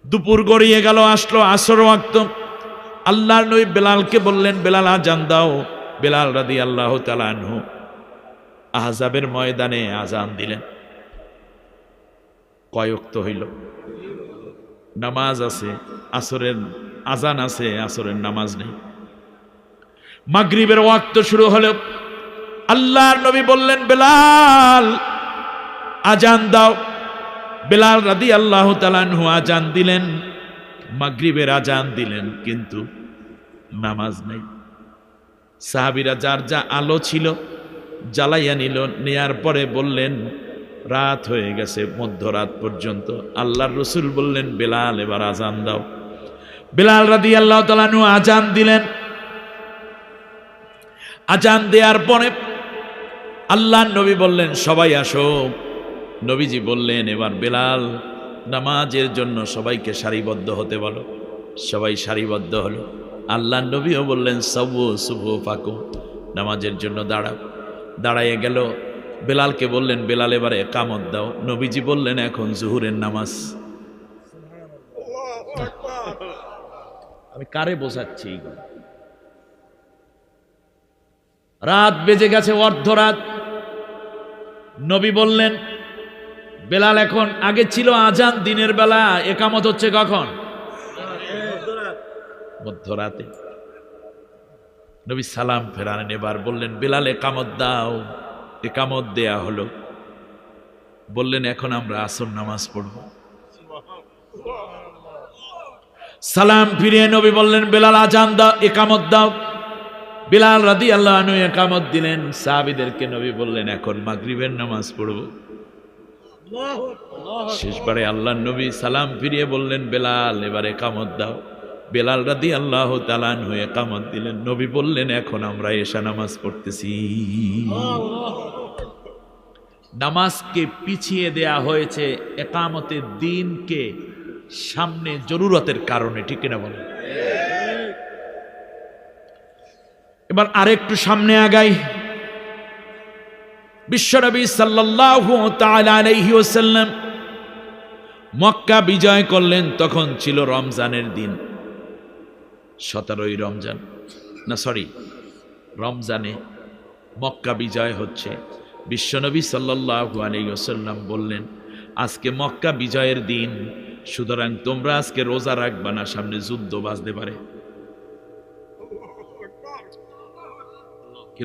দুপুর গড়িয়ে গেল, আসলো আসর ওয়াক্ত। আল্লাহর নবী বেলালকে বললেন, বেলাল আজান দাও। বেলাল রাদিয়াল্লাহু তাআলা আনহু আহজাবের ময়দানে আজান দিলেন। কয় ওয়াক্ত হইল? নামাজ আছে, আসরের আজান আছে, আসরের নামাজ নেই। মাগরিবের ওয়াক্ত শুরু হলো। আল্লাহর নবী বললেন, বেলাল আজান দাও। বেলাল রাদিয়াল্লাহু তাআলা আনহু আজান দিলেন, মাগরিবের আজান দিলেন, কিন্তু নামাজ নেই। সাহাবীরা যার যা আলো ছিল জ্বালাইয়া নিল। নেয়ার পরে বললেন, রাত হয়ে গেছে, মধ্যরাত পর্যন্ত। আল্লাহর রাসূল বললেন, বেলাল এবার আজান দাও। বেলাল রাদিয়াল্লাহু তাআলা আনহু আজান দিলেন। আজান দেওয়ার পরে আল্লাহর নবী বললেন, সবাই আসো। নবীজি বললেন, এবার বেলাল নামাজের জন্য সবাইকে সারিবদ্ধ হতে বলো। সবাই সারিবদ্ধ হলো। আল্লাহর নবীও বললেন, সাবু সুবু ফাকু, নামাজের জন্য দাঁড়াও। দাঁড়াইয়ে গেল। বেলালকে বললেন, বেলাল এবার একামত দাও। নবীজি বললেন, এখন জুহুরের নামাজ। আমি কারে বোঝাচ্ছি? রাত বেজে গেছে, অর্ধরাত। নবী বললেন, বেলাল এখন, আগে ছিল আজান দিনের বেলা, একামত হচ্ছে কখন? মধ্যরাতে। নবী সালাম ফেরালেন। এবার বললেন, বেলাল একামত দাও। একামত দেয়া হলো। বললেন, এখন আমরা আসর নামাজ পড়ব। সালাম ফিরিয়ে নবী বললেন, বেলাল আজান দাও, একামত দাও। বেলাল রাদিয়াল্লাহু আনহু একামত দিলেন। সাহাবীদেরকে নবী বললেন, এখন মাগরিবের নামাজ পড়ব। শেষবারে আল্লাহর নবী সালাম ফিরিয়ে বললেন, বেলাল এবার একামত দাও। বেলাল রাদিয়াল্লাহু তাআলা আনহু একামত দিলেন। নবী বললেন, এখন আমরা এশা নামাজ পড়তেছি। নামাজকে পিছিয়ে দেয়া হয়েছে একামতের দিনকে সামনে জরুরতের কারণে, ঠিক কিনা বলেন? এবার আরেকটু সামনে আগাই। বিশ্বনবী সাল্লাল্লাহু তাআলা আলাইহি ওয়াসাল্লাম মক্কা বিজয় করলেন। তখন ছিল রমজানের দিন, 17ই রমজান, না সরি, রমজানে মক্কা বিজয় হচ্ছে। বিশ্বনবী সাল্লাল্লাহু আলাইহি ওয়াসাল্লাম বললেন, আজকে মক্কা বিজয়ের দিন, সুতরাং তোমরা আজকে রোজা রাখবা না, সামনে যুদ্ধ বাজতে পারে।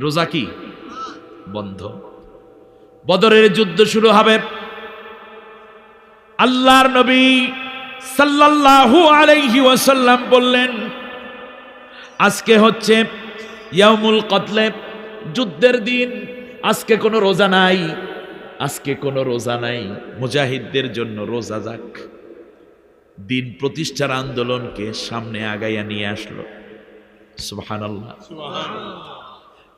রোজা কি বন্ধ? বদরের যুদ্ধ শুরু হবে। আল্লাহর নবী সাল্লাল্লাহু আলাইহি ওয়াসাল্লাম বললেন, আজকে হচ্ছে ইয়াউমুল কতলে, যুদ্ধের দিন। আজকে কোনো রোজা নাই, আজকে কোনো রোজা নাই। মুজাহিদদের জন্য রোজা যাক। দিন প্রতিষ্ঠার আন্দোলনকে সামনে আগাইয়া নিয়ে আসলো। সুবহানাল্লাহ।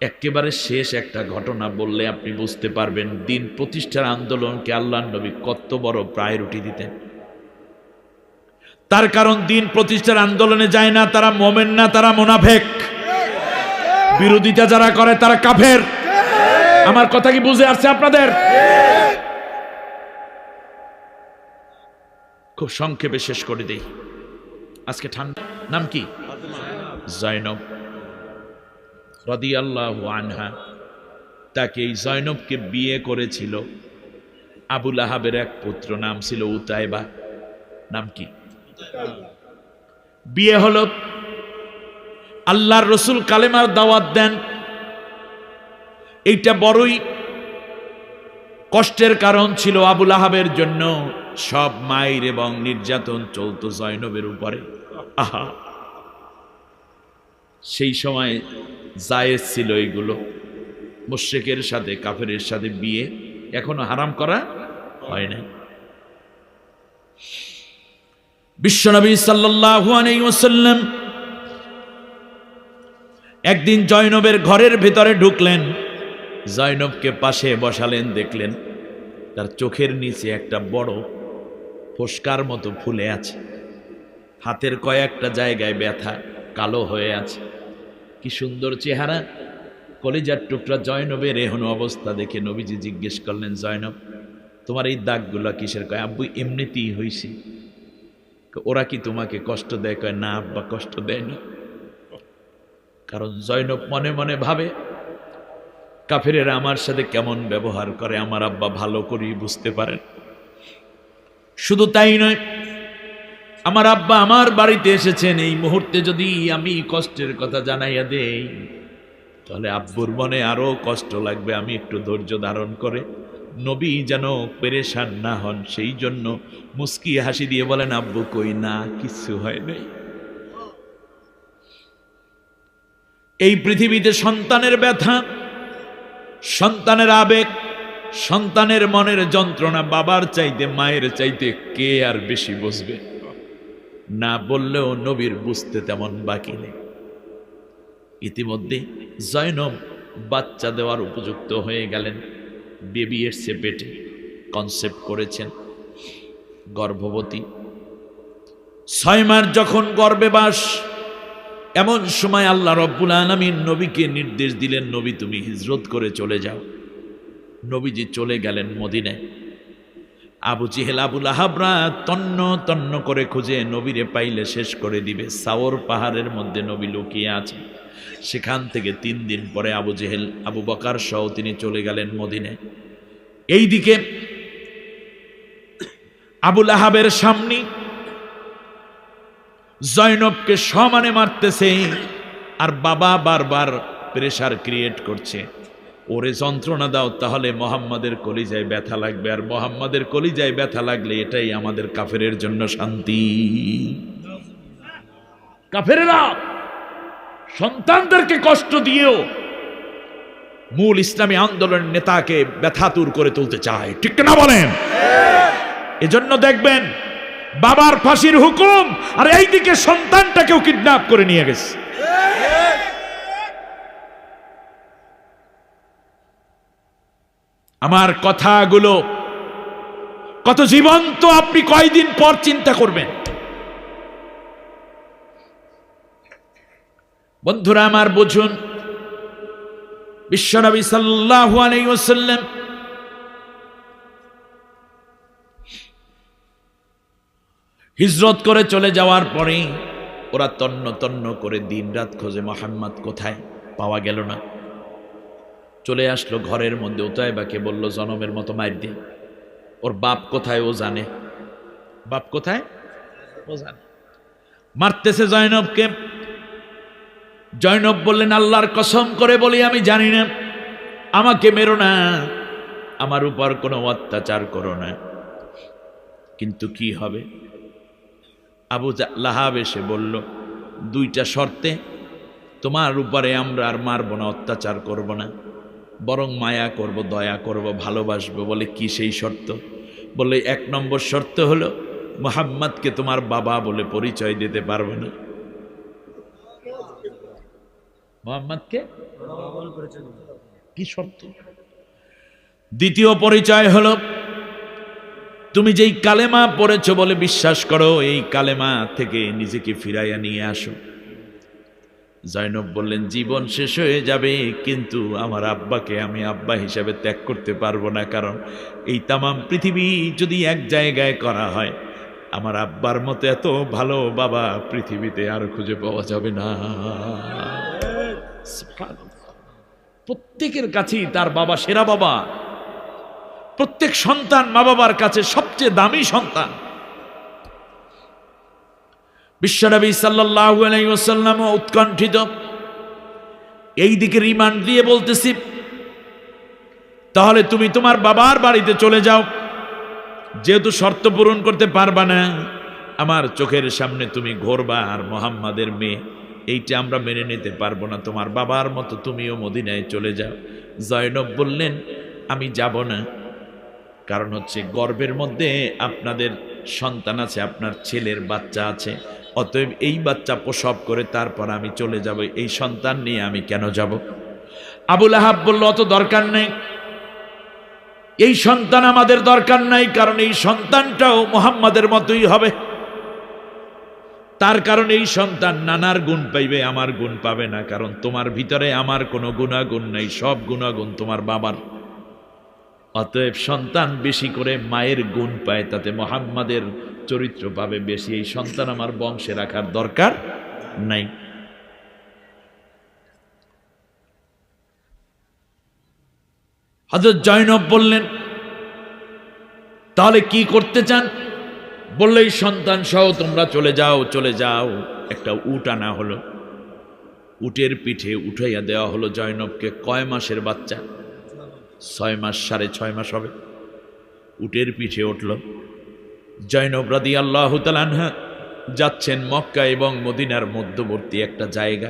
একেবারে শেষ একটা ঘটনা বললে আপনি বুঝতে পারবেন দিন প্রতিষ্ঠার আন্দোলনকে আল্লাহর নবী কত বড় প্রায়োরিটি দিতেন। তার কারণ দিন প্রতিষ্ঠার আন্দোলনে যায় না তারা মুমিন না, তারা মুনাফিক। বিরোধিতা যারা করে তারা কাফের। আমার কথা কি বুঝে আসছে আপনাদের? খুব সংক্ষেপে শেষ করে দেই। আজকে ঠান্ডা, নাম কি? জয়নব রাদিয়াল্লাহু আনহা। তাকে এই জয়নবকে বিয়ে করেছিল আবু লাহাবের এক পুত্র, নাম ছিল উতাইবা। নাম কি? বিয়ে হলো। আল্লাহর রসুল কালেমার দাওয়াত দেন। এইটা বড়ই কষ্টের কারণ ছিল আবু লাহাবের জন্য। সব মায়ের এবং নির্যাতন চলতো জয়নবের উপরে। আহা, সেই সময় জায়েজ ছিল এইগুলো। মুশরিকের সাথে কাফেরের সাথে বিয়ে এখনো হারাম করা হয় না। বিশ্বনবী সাল্লাল্লাহু আলাইহি ওয়াসাল্লাম একদিন জয়নবের ঘরের ভিতরে ঢুকলেন, জয়নবকে পাশে বসালেন, দেখলেন তার চোখের নিচে একটা বড় ফোস্কার মতো ফুলে আছে, হাতের কয়েকটা জায়গায় ব্যথা, কালো হয়ে আছে। কি সুন্দর চেহারা, কলিজার টুকরা জয়নবের এহন অবস্থা দেখে নবীজি জিজ্ঞেস করলেন, জয়নব তোমার এই দাগগুলো কিসের? কয় আব্বু এমনিতেই হইছে। ওরা কি তোমাকে কষ্ট দেয়? কয় না আব্বা, কষ্ট দেয় না। কারণ জয়নব মনে মনে ভাবে কাফেরেরা আমার সাথে কেমন ব্যবহার করে আমার আব্বা ভালো করেই বুঝতে পারেন। শুধু তাই নয়, আমার আব্বা আমার বাড়িতে এসেছেন, এই মুহূর্তে যদি আমি কষ্টের কথা জানাইয়া দেই তাহলে আব্বুর মনে আরো কষ্ট লাগবে। আমি একটু ধৈর্য ধারণ করে নবী যেন পেরেশান না হন, সেই জন্য মুস্কি হাসি দিয়ে বলেন, আব্বু কই না, কিছু হয় নাই। এই পৃথিবীতে সন্তানের ব্যথা, সন্তানের আবেগ, সন্তানের মনের যন্ত্রণা বাবার চাইতে মায়ের চাইতে কে আর বেশি বুঝবে? না বললেও নবীর বুঝতে তেমন বাকি নেই। ইতিমধ্যে জয়নব বাচ্চা দেওয়ার উপযুক্ত হয়ে গেলেন, বেবি এসছে পেটে, কনসেপ্ট করেছেন, গর্ভবতী। 6 মাস যখন গর্ভে বাস, এমন সময় আল্লাহ রব্বুল আলামিন নবীকে নির্দেশ দিলেন, নবী তুমি হিজরত করে চলে যাও। নবীজি চলে গেলেন মদিনায়। আবু জেহেল আবুল আহাবরা তন্ন তন্ন করে খুঁজে নবীরে পাইলে শেষ করে দিবে। সাওর পাহাড়ের মধ্যে নবী লুকিয়ে আছে। সেখান থেকে 3 দিন পরে আবু জেহেল আবু বকর সহ তিনি চলে গেলেন মদিনায়। এইদিকে আবুল আহাবের সামনে জয়নবকে সমানে মারতেছে, আর বাবা বারবার প্রেসার ক্রিয়েট করছে, ওরে যন্ত্রণা দাও, তাহলে মোহাম্মদের কলিজায় ব্যথা লাগবে, আর মোহাম্মদের কলিজায় ব্যথা লাগলে এটাই আমাদের কাফেরের জন্য শান্তি। কাফেরেরা সন্তানদেরকে কষ্ট দিয়েও মূল ইসলামী আন্দোলনের নেতাকে ব্যথাতুর করে তুলতে চায়, ঠিক না বলেন? এজন্য দেখবেন বাবার ফাঁসির হুকুম, আর এইদিকে সন্তানটাকেও কিডন্যাপ করে নিয়ে গেছে। আমার কথাগুলো কত জীবন্ত আপনি কয়দিন পর চিন্তা করবেন। বন্ধুরা আমার বুঝুন, বিশ্বনবী সাল্লাল্লাহু আলাইহি ওয়াসাল্লাম হিজরত করে চলে যাওয়ার পরে ওরা তন্ন তন্ন করে দিনরাত খোঁজে, মুহাম্মদ কোথায়, পাওয়া গেল না। চলে আসলো ঘরের মধ্যে, উতাইবাকে বলল জনমের মতো মার দিয়ে। ওর বাপ কোথায় ও জানে, বাপ কোথায় ও জানে। মারতেছে জয়নবকে। জয়নব বললেন, আল্লাহর কসম করে বলি আমি জানি না, আমাকে মেরো না, আমার উপর কোনো অত্যাচার করো না। কিন্তু কি হবে? আবু লাহাব এসে বলল, 2টা শর্তে, তোমার উপরে আমরা আর মারব না, অত্যাচার করব না, বরং মায়া করব, দয়া করব, ভালোবাসবো। বলে কি সেই শর্ত? বলে 1 নম্বর শর্ত হলো মুহাম্মদকে তোমার বাবা বলে পরিচয় দিতে পারবে না। মুহাম্মদকে কি শর্ত? দ্বিতীয় পরিচয় হলো তুমি যেই কালেমা পড়েছো বলে বিশ্বাস করো, এই কালেমা থেকে নিজেকে ফিরাইয়া নিয়ে আসো। জয়নব বললেন, জীবন শেষ হয়ে যাবে কিন্তু আমার আব্বাকে আমি আব্বা হিসাবে ত্যাগ করতে পারবো না, কারণ এই তামাম পৃথিবী যদি এক জায়গায় করা হয়, আমার আব্বার মতো এত ভালো বাবা পৃথিবীতে আর খুঁজে পাওয়া যাবে না। প্রত্যেকের কাছেই তার বাবা সেরা বাবা। প্রত্যেক সন্তান মা বাবার কাছে সবচেয়ে দামি সন্তান। বিশ্বনবী সাল্লাল্লাহু আলাইহি ওয়াসাল্লাম উৎকণ্ঠিত। এই দিকে রিমান্ড দিয়ে বলতেছি, তাহলে তুমি তোমার বাবার বাড়িতে চলে যাও, যেহেতু শর্ত পূরণ করতে পারবা না, আমার চোখের সামনে তুমি ঘুরবা আর মুহাম্মাদের মেয়ে, এইটা আমরা মেনে নিতে পারবো না, তোমার বাবার মতো তুমিও মদিনায় চলে যাও। জয়নব বললেন, আমি যাব না, কারণ হচ্ছে গর্ভের মধ্যে আপনাদের সন্তান আছে, আপনার ছেলের বাচ্চা আছে, অতএব এই বাচ্চা প্রসব করে তারপর আমি চলে যাব, এই সন্তান নিয়ে আমি কেন যাব? আবুল আহাব বলল, অত দরকার নেই, এই সন্তান আমাদের দরকার নাই, কারণ এই সন্তানটাও মুহাম্মাদের মতোই হবে। তার কারণে এই সন্তান নানার গুণ পাইবে, আমার গুণ পাবে না, কারণ তোমার ভিতরে আমার কোনো গুণাগুণ নাই, সব গুণাগুণ তোমার বাবার। অতএব সন্তান বেশি করে মায়ের গুণ পায়, তাতে মুহাম্মাদের চরিত্র পাবে বেশি, এই সন্তান আমার বংশে রাখার দরকার নাই। হযরত জয়নব বললেন, তাহলে কি করতে চান? বলল, এই সন্তান সহ তোমরা চলে যাও, চলে যাও। একটা উট আনা হলো, উটের পিঠে উঠাইয়া দেওয়া হলো জয়নবকে। কয় মাসের বাচ্চা? 6 মাস, 6.5 মাস হবে। উটের পিঠে উঠল জয়নব রাদিয়াল্লাহু তাআলা আনহা। যাচ্ছেন মক্কা এবং মদিনার মধ্যবর্তী একটা জায়গা,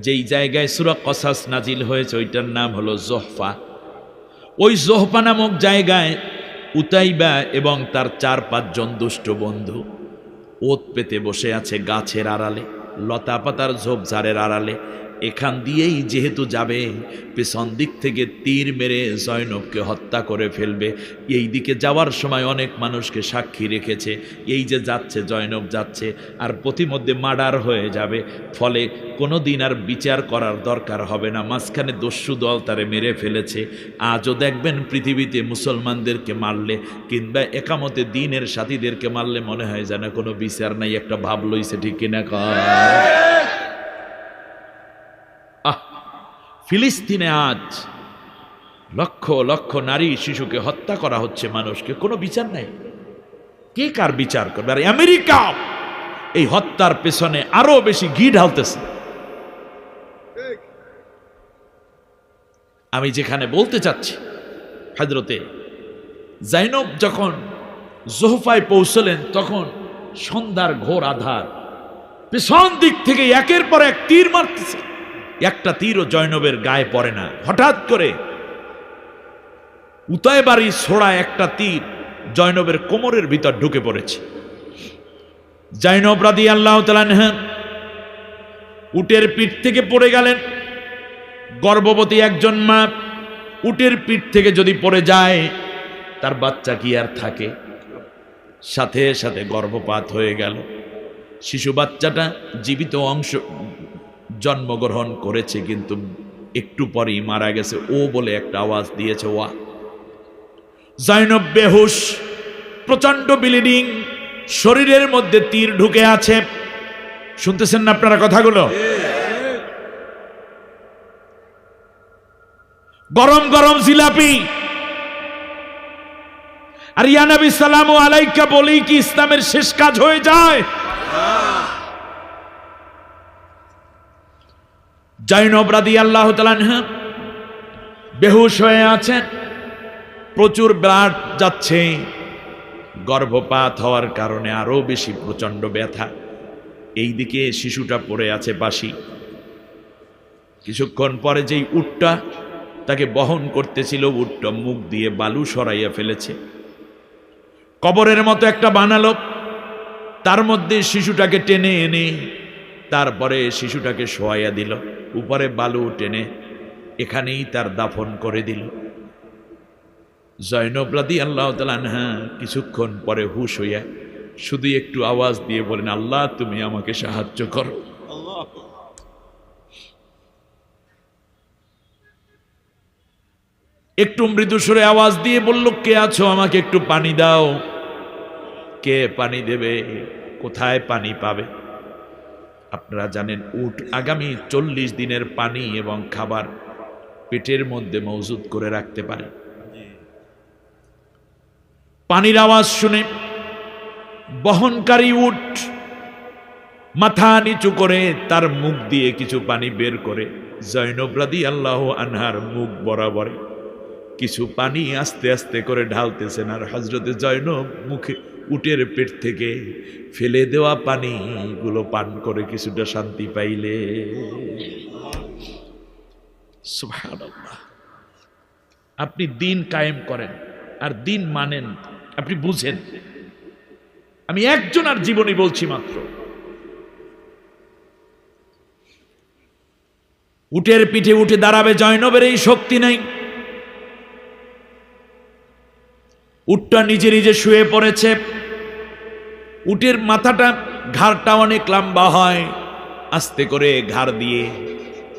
যেই জায়গায় সূরা কসাস নাজিল হয়েছে, ওইটার নাম হলো জোহফা। ওই জোহফা নামক জায়গায় উতাইবা এবং তার 4-5 জন দুষ্ট বন্ধু ওত পেতে বসে আছে গাছের আড়ালে, লতা পাতার ঝোপঝাড়ের আড়ালে। এখান দিয়েই যেহেতু যাবে, পেছন দিক থেকে তীর মেরে জয়নবকে হত্যা করে ফেলবে। এই দিকে যাওয়ার সময় অনেক মানুষকে সাক্ষী রেখেছে, এই যে যাচ্ছে জয়নব যাচ্ছে, আর প্রতিমধ্যে মার্ডার হয়ে যাবে, ফলে কোনো দিন আর বিচার করার দরকার হবে না। মাঝখানে দস্যু দল তারে মেরে ফেলেছে। আজও দেখবেন পৃথিবীতে মুসলমানদেরকে মারলে কিংবা একামতে দ্বীনের সাথীদেরকে মারলে মনে হয় যেন কোনো বিচার নাই, একটা ভাব লইছে, ঠিক কিনা কয়? ফিলিস্তিনে আজ লক্ষ লক্ষ নারী শিশুকে হত্যা করা হচ্ছে, মানুষকে কোনো বিচার নাই। কে কার বিচার করবে? আর আমেরিকা এই হত্যার পেছনে আরো বেশি ঘি ঢালতেছে। আমি যেখানে বলতে চাচ্ছি, হযরতে জাইনব যখন জোহফায় পৌঁছলেন, তখন সন্ধ্যার ঘোর আধার, পেছন দিক থেকে একের পর এক তীর মারতেছে। একটা তীরও জয়নবের গায়ে পড়ে না। হঠাৎ করে উতাইবাড়ি ছোড়া একটা তীর জয়নবের কোমরের ভিতর ঢুকে পড়েছে। জয়নব রাদিয়াল্লাহু তাআলা আনহা উটের পিঠ থেকে পড়ে গেলেন। গর্ভবতী একজন মা উটের পিঠ থেকে যদি পড়ে যায়, তার বাচ্চা কি আর থাকে? সাথে সাথে গর্ভপাত হয়ে গেল। শিশু বাচ্চাটা জীবিত অংশ জন্মগ্রহণ করেছে, কিন্তু একটু পরেই মারা গেছে। ও বলে একটা আওয়াজ দিয়েছে, ওয়া। জয়নব বেহুশ, প্রচন্ড ব্লিডিং, শরীরের মধ্যে তীর ঢুকে আছে। শুনতেছেন না আপনারা কথাগুলো? গরম গরম জিলাপি আর ইয়া নবী সালামু আলাইকা বলেই কি ইসলামের শেষ কাজ হয়ে যায়? জয়নব রাদিয়াল্লাহু তাআলা আনহা বেহুশ হয়ে আছেন, প্রচুর ব্লাড যাচ্ছে। গর্ভপাত হওয়ার কারণে আরো বেশি প্রচন্ড ব্যথা। এইদিকে শিশুটা পড়ে আছে পাশি। কিছুক্ষণ পরে যেই উটটা তাকে বহন করতেছিল, উটটা মুখ দিয়ে বালু সরাইয়া ফেলেছে, কবরের মতো একটা বানালো। তার মধ্যে শিশুটাকে টেনে এনে তারপরে শিশুটাকে শোয়াইয়া দিল, উপরে বালু টেনে এখানেই তার দাফন করে দিল। জয়নব রাদিয়াল্লাহু তাআলা আনহা কিছুক্ষণ পরে হুঁশ হইয়া শুধু একটু আওয়াজ দিয়ে বলেন, আল্লাহ তুমি আমাকে সাহায্য করো। একটু মৃদু সুরে আওয়াজ দিয়ে বলল, কে আছো? আমাকে একটু পানি দাও। কে পানি দেবে? কোথায় পানি পাবে? আপনারা জানেন, উট আগামী 40 দিনের পানি এবং খাবার পেটের মধ্যে মজুদ করে রাখতে পারে। পানির আওয়াজ শুনে বহনকারী উট মাথা নিচু করে তার মুখ দিয়ে কিছু পানি বের করে জয়নব রাদিয়াল্লাহু আনহার মুখ বরাবর কিছু পানি আস্তে আস্তে করে ঢালতেছেন। আর হযরতে জয়নব মুখে উটের পেট থেকে ফেলে দেওয়া পানিগুলো পান করে কিছুটা শান্তি পাইলে। সুবহানাল্লাহ। আপনি দিন কায়েম করেন আর দিন মানেন, আপনি বুঝেন আমি একজনের জীবনী বলছি মাত্র। উটের পিঠে উঠে দাঁড়াবে জয়নবের এই শক্তি নাই। উটটা নিজে নিজে শুয়ে পড়েছে। উটের মাথাটা, ঘাড়টা অনেক লম্বা হয়, আস্তে করে ঘাড় দিয়ে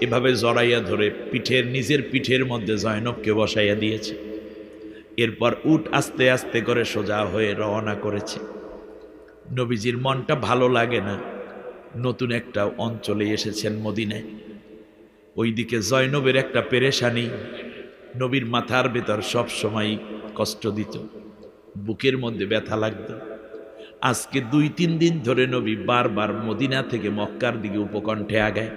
এভাবে জড়াইয়া ধরে নিজের পিঠের মধ্যে জয়নবকে বসাইয়া দিয়েছে। এরপর উট আস্তে আস্তে করে সোজা হয়ে রওনা করেছে। নবীজির মনটা ভালো লাগে না, নতুন একটা অঞ্চলে এসেছেন মদিনায়। ওইদিকে জয়নবের একটা পেরেশানি, নবীর মাথার ভেতর সব সময় কষ্ট দিত, বুকের মধ্যে ব্যথা লাগতো। আজকে 2-3 দিন ধরে নবী বারবার মদিনা থেকে মক্কার দিকে উপকণ্ঠে আগায়।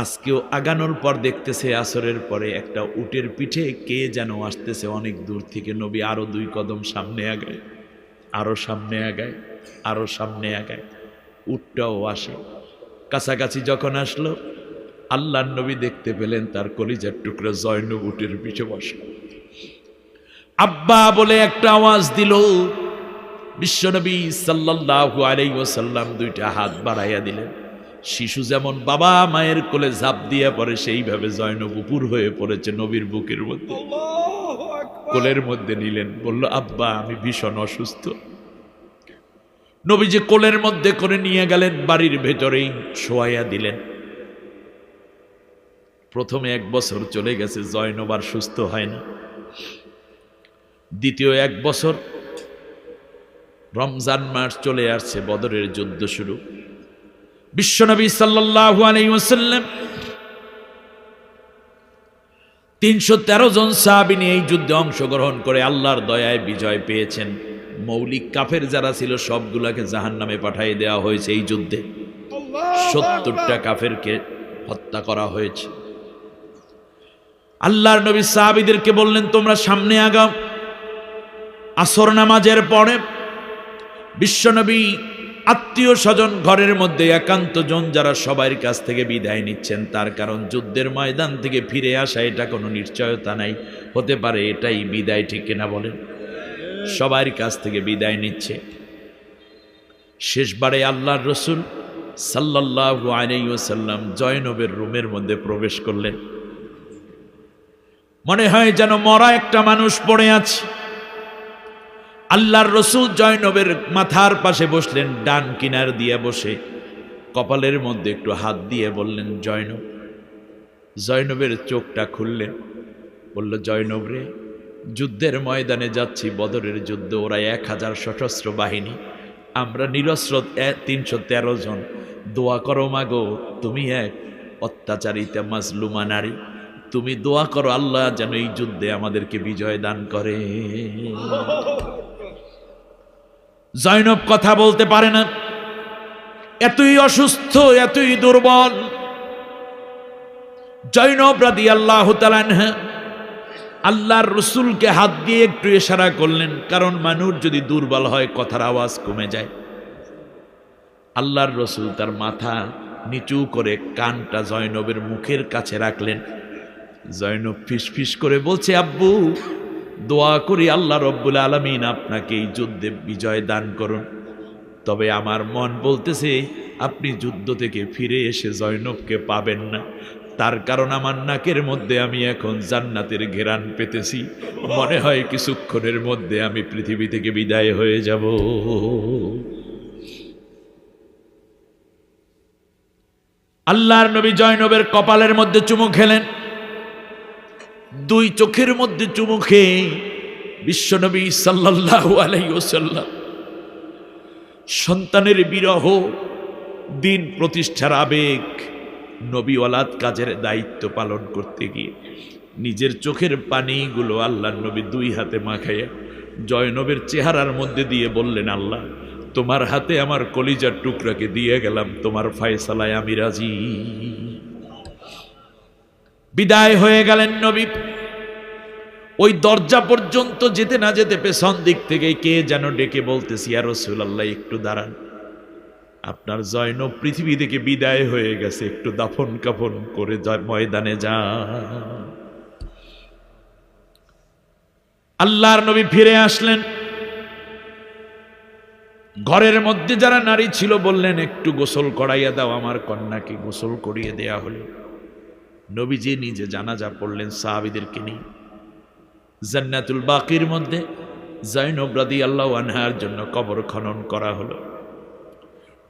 আজকেও আগানোর পর দেখতেছে আসরের পরে একটা উটের পিঠে কে যেন আসতেছে অনেক দূর থেকে। নবী আরো 2 কদম সামনে আগায়, আরো সামনে আগায়, আরো সামনে আগায়। উটটাও আসে। কাছাকাছি যখন আসলো, আল্লাহর নবী দেখতে পেলেন তার কলিজার টুকরা জয়নব উটের পিঠে বসে। আব্বা বলে একটা আওয়াজ দিল। বিশ্বনবী সাল্লাল্লাহু আলাইহি ওয়াসাল্লাম 2টা হাত বাড়াইয়া দিলেন। শিশু যেমন বাবা মায়ের কোলে ঝাঁপ দিয়ে পড়ে, সেইভাবে জয়নব উপর হয়ে পড়েছে নবীর বুকের মধ্যে। কোলের মধ্যে নিলেন, বলল, আব্বা আমি ভীষণ অসুস্থ। নবী যে কোলের মধ্যে করে নিয়ে গেলেন, বাড়ির ভেতরেই শোয়াইয়া দিলেন। প্রথমে 1 বছর চলে গেছে, জয়নব আর সুস্থ হয় না। দ্বিতীয় 1 বছর, রমজান মাস চলে আসছে, বদরের যুদ্ধ শুরু। বিশ্বনবী সাল্লাল্লাহু আলাইহি ওয়াসাল্লাম 313 জন সাহাবী নিয়ে এই যুদ্ধে অংশগ্রহণ করে আল্লাহর দয়ায় বিজয় পেয়েছেন। মৌলিক কাফের যারা ছিল সবগুলাকে জাহান্নামে পাঠিয়ে দেওয়া হয়েছে। এই যুদ্ধে 70টা কাফেরকে হত্যা করা হয়েছে। আল্লাহর নবী সাহাবীদেরকে বললেন, তোমরা সামনে আগাও। আসর নামাজের পরে বিশ্বনবী আত্মীয় স্বজন ঘরের মধ্যে একান্ত জন যারা সবার কাছ থেকে বিদায় নিচ্ছেন। তার কারণ যুদ্ধের ময়দান থেকে ফিরে আসা এটা কোনো নিশ্চয়তা নাই, হতে পারে এটাই বিদায়, ঠিক কিনা বলেন? সবার কাছ থেকে বিদায় নিচ্ছে। শেষবারে আল্লাহর রসুল সাল্লাল্লাহু আলাইহি ওয়াসাল্লাম জয়নবের রুমের মধ্যে প্রবেশ করলেন। মনে হয় যেন মরা একটা মানুষ পড়ে আছে। আল্লাহর রসুল জয়নবের মাথার পাশে বসলেন, ডান কিনার দিয়ে বসে কপালের মধ্যে একটু হাত দিয়ে বললেন, জয়নব। জয়নবের চোখটা খুললেন, বলল, জয়নব রে, যুদ্ধের ময়দানে যাচ্ছি, বদরের যুদ্ধ। ওরা 1000 সশস্ত্র বাহিনী, আমরা নিরস্ত্র 313 জন। দোয়া করো মাগো, তুমি এক অত্যাচারিতা মাজলুমা নারী, তুমি দোয়া করো আল্লাহ যেন এই যুদ্ধে আমাদেরকে বিজয় দান করে। জয়নব কথা বলতে পারে না, এতই অসুস্থ, এতই দুর্বল। জয়নব রাদিয়াল্লাহু তাআলা আনহা আল্লাহর রসুলকে হাত দিয়ে একটু ইশারা করলেন, কারণ মানুষ যদি দুর্বল হয় কথার আওয়াজ কমে যায়। আল্লাহর রসুল তার মাথা নিচু করে কানটা জয়নবের মুখের কাছে রাখলেন। জয়নব ফিসফিস করে বলছে, আব্বু দোয়া করি আল্লাহ রব্বুল আলামিন আপনাকে এই যুদ্ধে বিজয় দান করুন। তবে আমার মন বলতেছে আপনি যুদ্ধ থেকে ফিরে এসে জয়নবকে পাবেন না, তার কারণ আমার নাকের মধ্যে আমি এখন জান্নাতের ঘেরান পেতেছি। মনে হয় কিছুক্ষণের মধ্যে আমি পৃথিবী থেকে বিদায় হয়ে যাব। আল্লাহর নবী জয়নবের কপালের মধ্যে চুমু খেলেন। 2 চোখের মধ্যে চুমু খেয়ে বিশ্বনবী সাল্লাল্লাহু আলাইহি ওয়াসাল্লাম সন্তানের বিরহ, দিন প্রতিষ্ঠার আবেগ, নবীওয়ালাদ কাজের দায়িত্ব পালন করতে গিয়ে নিজের চোখের পানিগুলো আল্লাহর নবী 2 হাতে মাখাইয়া জয়নবের চেহারার মধ্যে দিয়ে বললেন, আল্লাহ তোমার হাতে আমার কলিজার টুকরাকে দিয়ে গেলাম, তোমার ফয়সালায় আমি রাজি। বিদায় হয়ে গেলেন নবী। ওই দরজা পর্যন্ত যেতে না যেতে পেছন দিক থেকে কে যেন ডেকে বলতেছি, ইয়া রাসূলুল্লাহ একটু দাঁড়ান, আপনার জয়নব পৃথিবী থেকে বিদায় হয়ে গেছে, একটু দাফন কাফন করে ময়দানে যান। আল্লাহর নবী ফিরে আসলেন। ঘরের মধ্যে যারা নারী ছিল বললেন, একটু গোসল করাইয়া দাও আমার কন্যাকে। গোসল করিয়ে দেয়া হলো। নবীজি নিজে জানাজা পড়লেন সাহাবীদেরকে নিয়ে। জান্নাতুল বাকির মধ্যে যায়নব রাদিয়াল্লাহু আনহার জন্য কবর খনন করা হলো।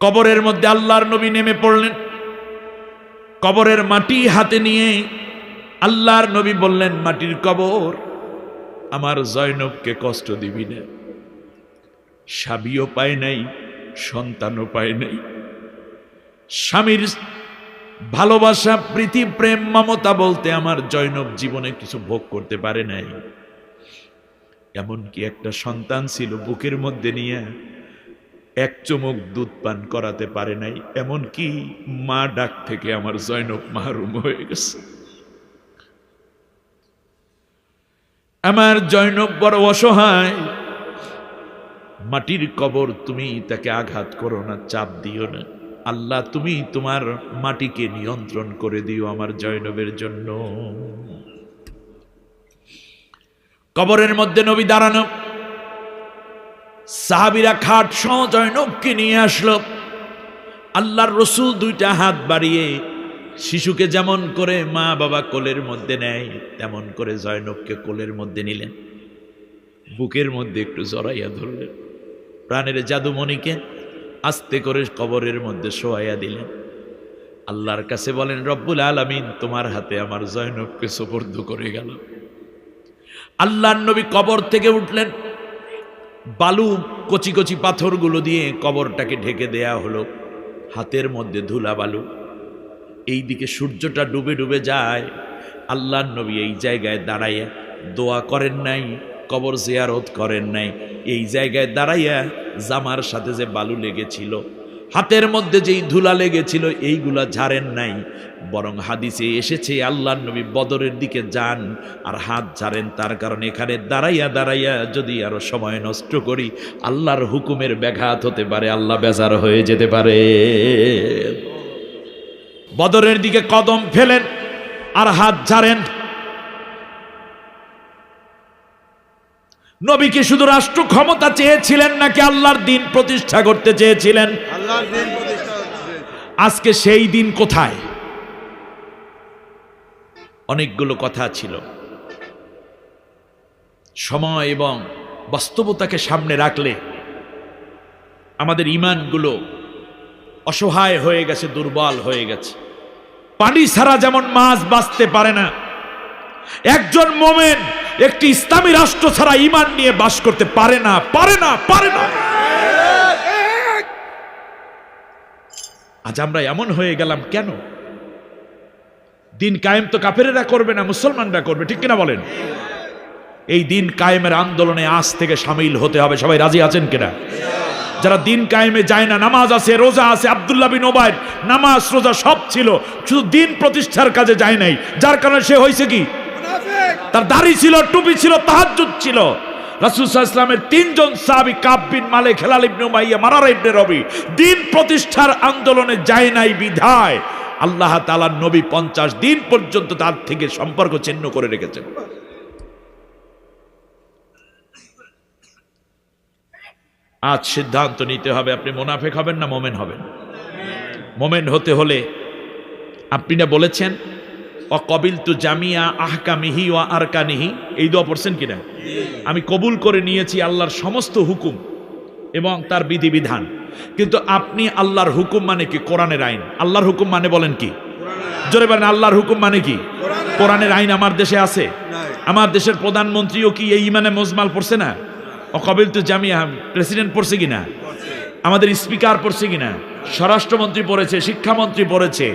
কবরের মধ্যে আল্লাহর নবী নেমে পড়লেন। কবরের মাটি হাতে নিয়ে আল্লাহর নবী বললেন, মাটির কবর, আমার জয়নবকে কষ্ট দিবি না। স্বামীও পায় নাই, সন্তানও পায় নাই। স্বামীর ভালোবাসা, প্রীতি, প্রেম, মমতা বলতে আমার জয়নব জীবনে কিছু ভোগ করতে পারে নাই। এমনকি একটা সন্তান ছিল বুকের মধ্যে নিয়ে এক চুমুক দুধ পান করাতে পারে নাই। এমনকি মা ডাক থেকে আমার জয়নব মাহরুম হয়ে গেছে। আমার জয়নব বড় অসহায়। মাটির কবর, তুমি তাকে আঘাত করো না, চাপ দিও না। আল্লাহ, তুমি তোমার মাটিকে নিয়ন্ত্রণ করে দিও আমার জয়নবের জন্য। কবরের মধ্যে নবী দাঁড়ানো, সাহাবীরা খাট সহ জয়নবকে নিয়ে আসলো। আল্লাহর রসুল দুইটা হাত বাড়িয়ে শিশুকে যেমন করে মা বাবা কোলের মধ্যে নেয় তেমন করে জয়নবকে কোলের মধ্যে নিলেন। বুকের মধ্যে একটু জড়াইয়া ধরলেন। প্রাণের জাদুমণিকে আস্তে করে কবরের মধ্যে শোয়াইয়া দিলেন। আল্লাহর কাছে বলেন, রব্বুল আলামিন, তোমার হাতে আমার জয়নবকে সুপর্দ করে গেল। আল্লাহর নবী কবর থেকে উঠলেন। বালু, কচি কচি পাথরগুলো দিয়ে কবরটাকে ঢেকে দেয়া হলো। হাতের মধ্যে ধুলা বালু। এইদিকে সূর্যটা ডুবে ডুবে যায়। আল্লাহর নবী এই জায়গায় দাঁড়াইয়া দোয়া করেন নাই, কবর জিয়ারত করেন নাই। এই জায়গায় দাঁড়াইয়া জামার সাথে যে বালু লেগেছিল, হাতের মধ্যে যেই ধুলা লেগেছিল, এইগুলা ঝাড়েন নাই। বরং হাদিসে এসেছে আল্লাহর নবী বদরের দিকে যান আর হাত ঝাড়েন। তার কারণে এখানে দাঁড়াইয়া দাঁড়াইয়া যদি আরো সময় নষ্ট করি, আল্লাহর হুকুমের ব্যাঘাত হতে পারে, আল্লাহ বেজার হয়ে যেতে পারে। বদরের দিকে কদম ফেলেন আর হাত ঝাড়েন। নবী কি শুধু রাষ্ট্র ক্ষমতা চেয়েছিলেন নাকি আল্লাহর দিন প্রতিষ্ঠা করতে চেয়েছিলেন? আল্লাহর দিন প্রতিষ্ঠা করতে। আজকে সেই দিন কোথায়? অনেকগুলো কথা ছিল। সময় এবং বাস্তবতাকে সামনে রাখলে আমাদের ঈমানগুলো অসহায় হয়ে গেছে, দুর্বল হয়ে গেছে। পানি ছাড়া যেমন মাছ বাঁচতে পারে না, একজন মোমেন একটি ইসলামী রাষ্ট্র ছাড়া ঈমান নিয়ে বাস করতে পারে না, পারে না, পারে না। আজ আমরা এমন হয়ে গেলাম কেন? দিন কায়েম তো কাফেরেরা করবে না, মুসলমানরা করবে, ঠিক কিনা বলেন? এই দিন কায়েমের আন্দোলনে আজ থেকে শামিল হতে হবে। সবাই রাজি আছেন কিনা? যারা দিন কায়েমে যায় না, নামাজ আছে, রোজা আছে, আব্দুল্লাহ বিন ওবাইদ নামাজ রোজা সব ছিল, শুধু দিন প্রতিষ্ঠার কাজে যায় নাই। যার কারণে সে হয়েছে কি? তার দাড়ি ছিল, টুপি ছিল, তাহাজ্জুদ ছিল। রাসূল সাল্লাল্লাহু আলাইহি ওয়াসাল্লামের তিনজন সাহাবী, কাব বিন মালিক, হেলাল ইবনে উমাইয়া, মারারা ইবনে রবি, দিন প্রতিষ্ঠার আন্দোলনে যায় নাই বিধায় আল্লাহ তাআলার নবী 50 দিন পর্যন্ত তার থেকে সম্পর্ক ছিন্ন করে রেখেছেন। আজ সিদ্ধান্ত নিতে হবে, আপনি মুনাফিক হবেন না মোমেন হবেন। মোমেন হতে হলে আপনি না বলেছেন অকবিলতু জামিয়া আহকামিহি ওয়া আরকানিহি, এই দোয়া পড়ছেন কিনা? আমি কবুল করে নিয়েছি আল্লাহর সমস্ত হুকুম এবং তার বিধিবিধান। কিন্তু আপনি আল্লাহর হুকুম মানে কি? কোরআনের আইন। আল্লাহর হুকুম মানে বলেন কি? জোরে বলেন, আল্লাহর হুকুম মানে কি? কোরআনের আইন আমার দেশে আছে? আমার দেশের প্রধানমন্ত্রীও কি এই ইমানে মুজমাল পড়ছে না? অকবিলতু জামিয়া প্রেসিডেন্ট পড়ছে কিনা? আমাদের স্পিকার পড়ছে কিনা? স্বরাষ্ট্রমন্ত্রী পড়েছে, শিক্ষামন্ত্রী পড়েছে,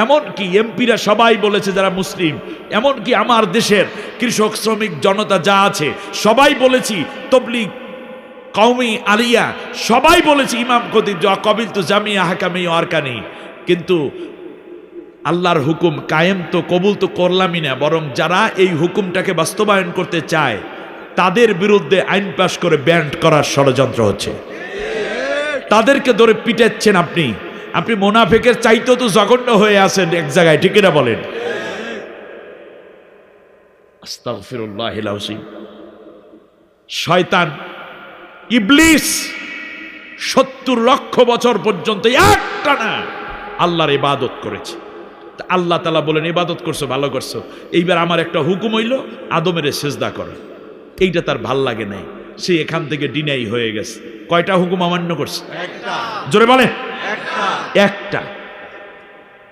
এমনকি এমপিরা সবাই বলেছে যারা মুসলিম। এমনকি আমার দেশের কৃষক, শ্রমিক জনতা যা আছে সবাই বলেছি, তবলিগ, কওমি, আলিয়া সবাই বলেছি ইমাম খতিব কবিলতু জামিয়া হাকামি আরকানি। কিন্তু আল্লাহর হুকুম কায়েম তো কবুল তো করলামই না, বরং যারা এই হুকুমটাকে বাস্তবায়ন করতে চায় তাদের বিরুদ্ধে আইন পাশ করে ব্যান্ড করার ষড়যন্ত্র হচ্ছে। তাদেরকে ধরে পিটাচ্ছেন আপনি। আপনি মুনাফিকের চাইতেও তো জঘন্য হয়ে আছেন এক জায়গায়, ঠিক না বলেন? আস্তাগফিরুল্লাহিল আযীম। শয়তান, ইবলিস 70 লক্ষ বছর পর্যন্ত একটানা আল্লাহর ইবাদত করেছে। তা আল্লাহ তাআলা বলেন, ইবাদত করছো, ভালো করছো, এইবার আমার একটা হুকুম হইল আদমের সিজদা করো। এইটা তার ভাল লাগে নাই, সে এখান থেকে ডিনাই হয়ে গেছে। কয়টা হুকুম অমান্য করছে? একটা। জোরে বলে একটা। একটা।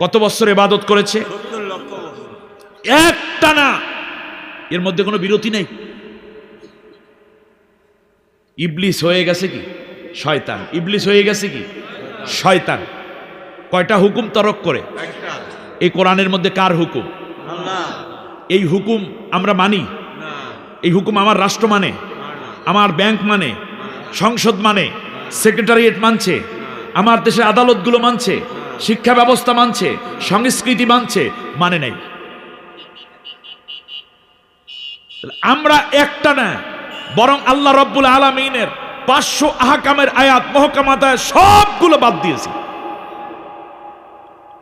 কত বছর ইবাদত করেছে? 70 লক্ষ বছর। একটা না, এর মধ্যে কোনো বিরতি নেই। ইবলিস হয়ে গেছে কি শয়তান, ইবলিস হয়ে গেছে কি শয়তান। কয়টা হুকুম তরক করে? একটা। এই কোরআনের মধ্যে কার হুকুম? আল্লাহ। এই হুকুম আমরা মানি? না। এই হুকুম আমার রাষ্ট্র মানে, আমার ব্যাংক মানে, সংসদ মানে, সেক্রেটারিয়েট মানছে, আমার দেশের আদালতগুলো মানছে, শিক্ষা ব্যবস্থা মানছে, সংস্কৃতি মানছে? মানে নাই। আমরা একটা না, বরং আল্লাহ রব্বুল আলামিনের 500 আহকামের আয়াত মহকামাত সবগুলো বাদ দিয়েছি।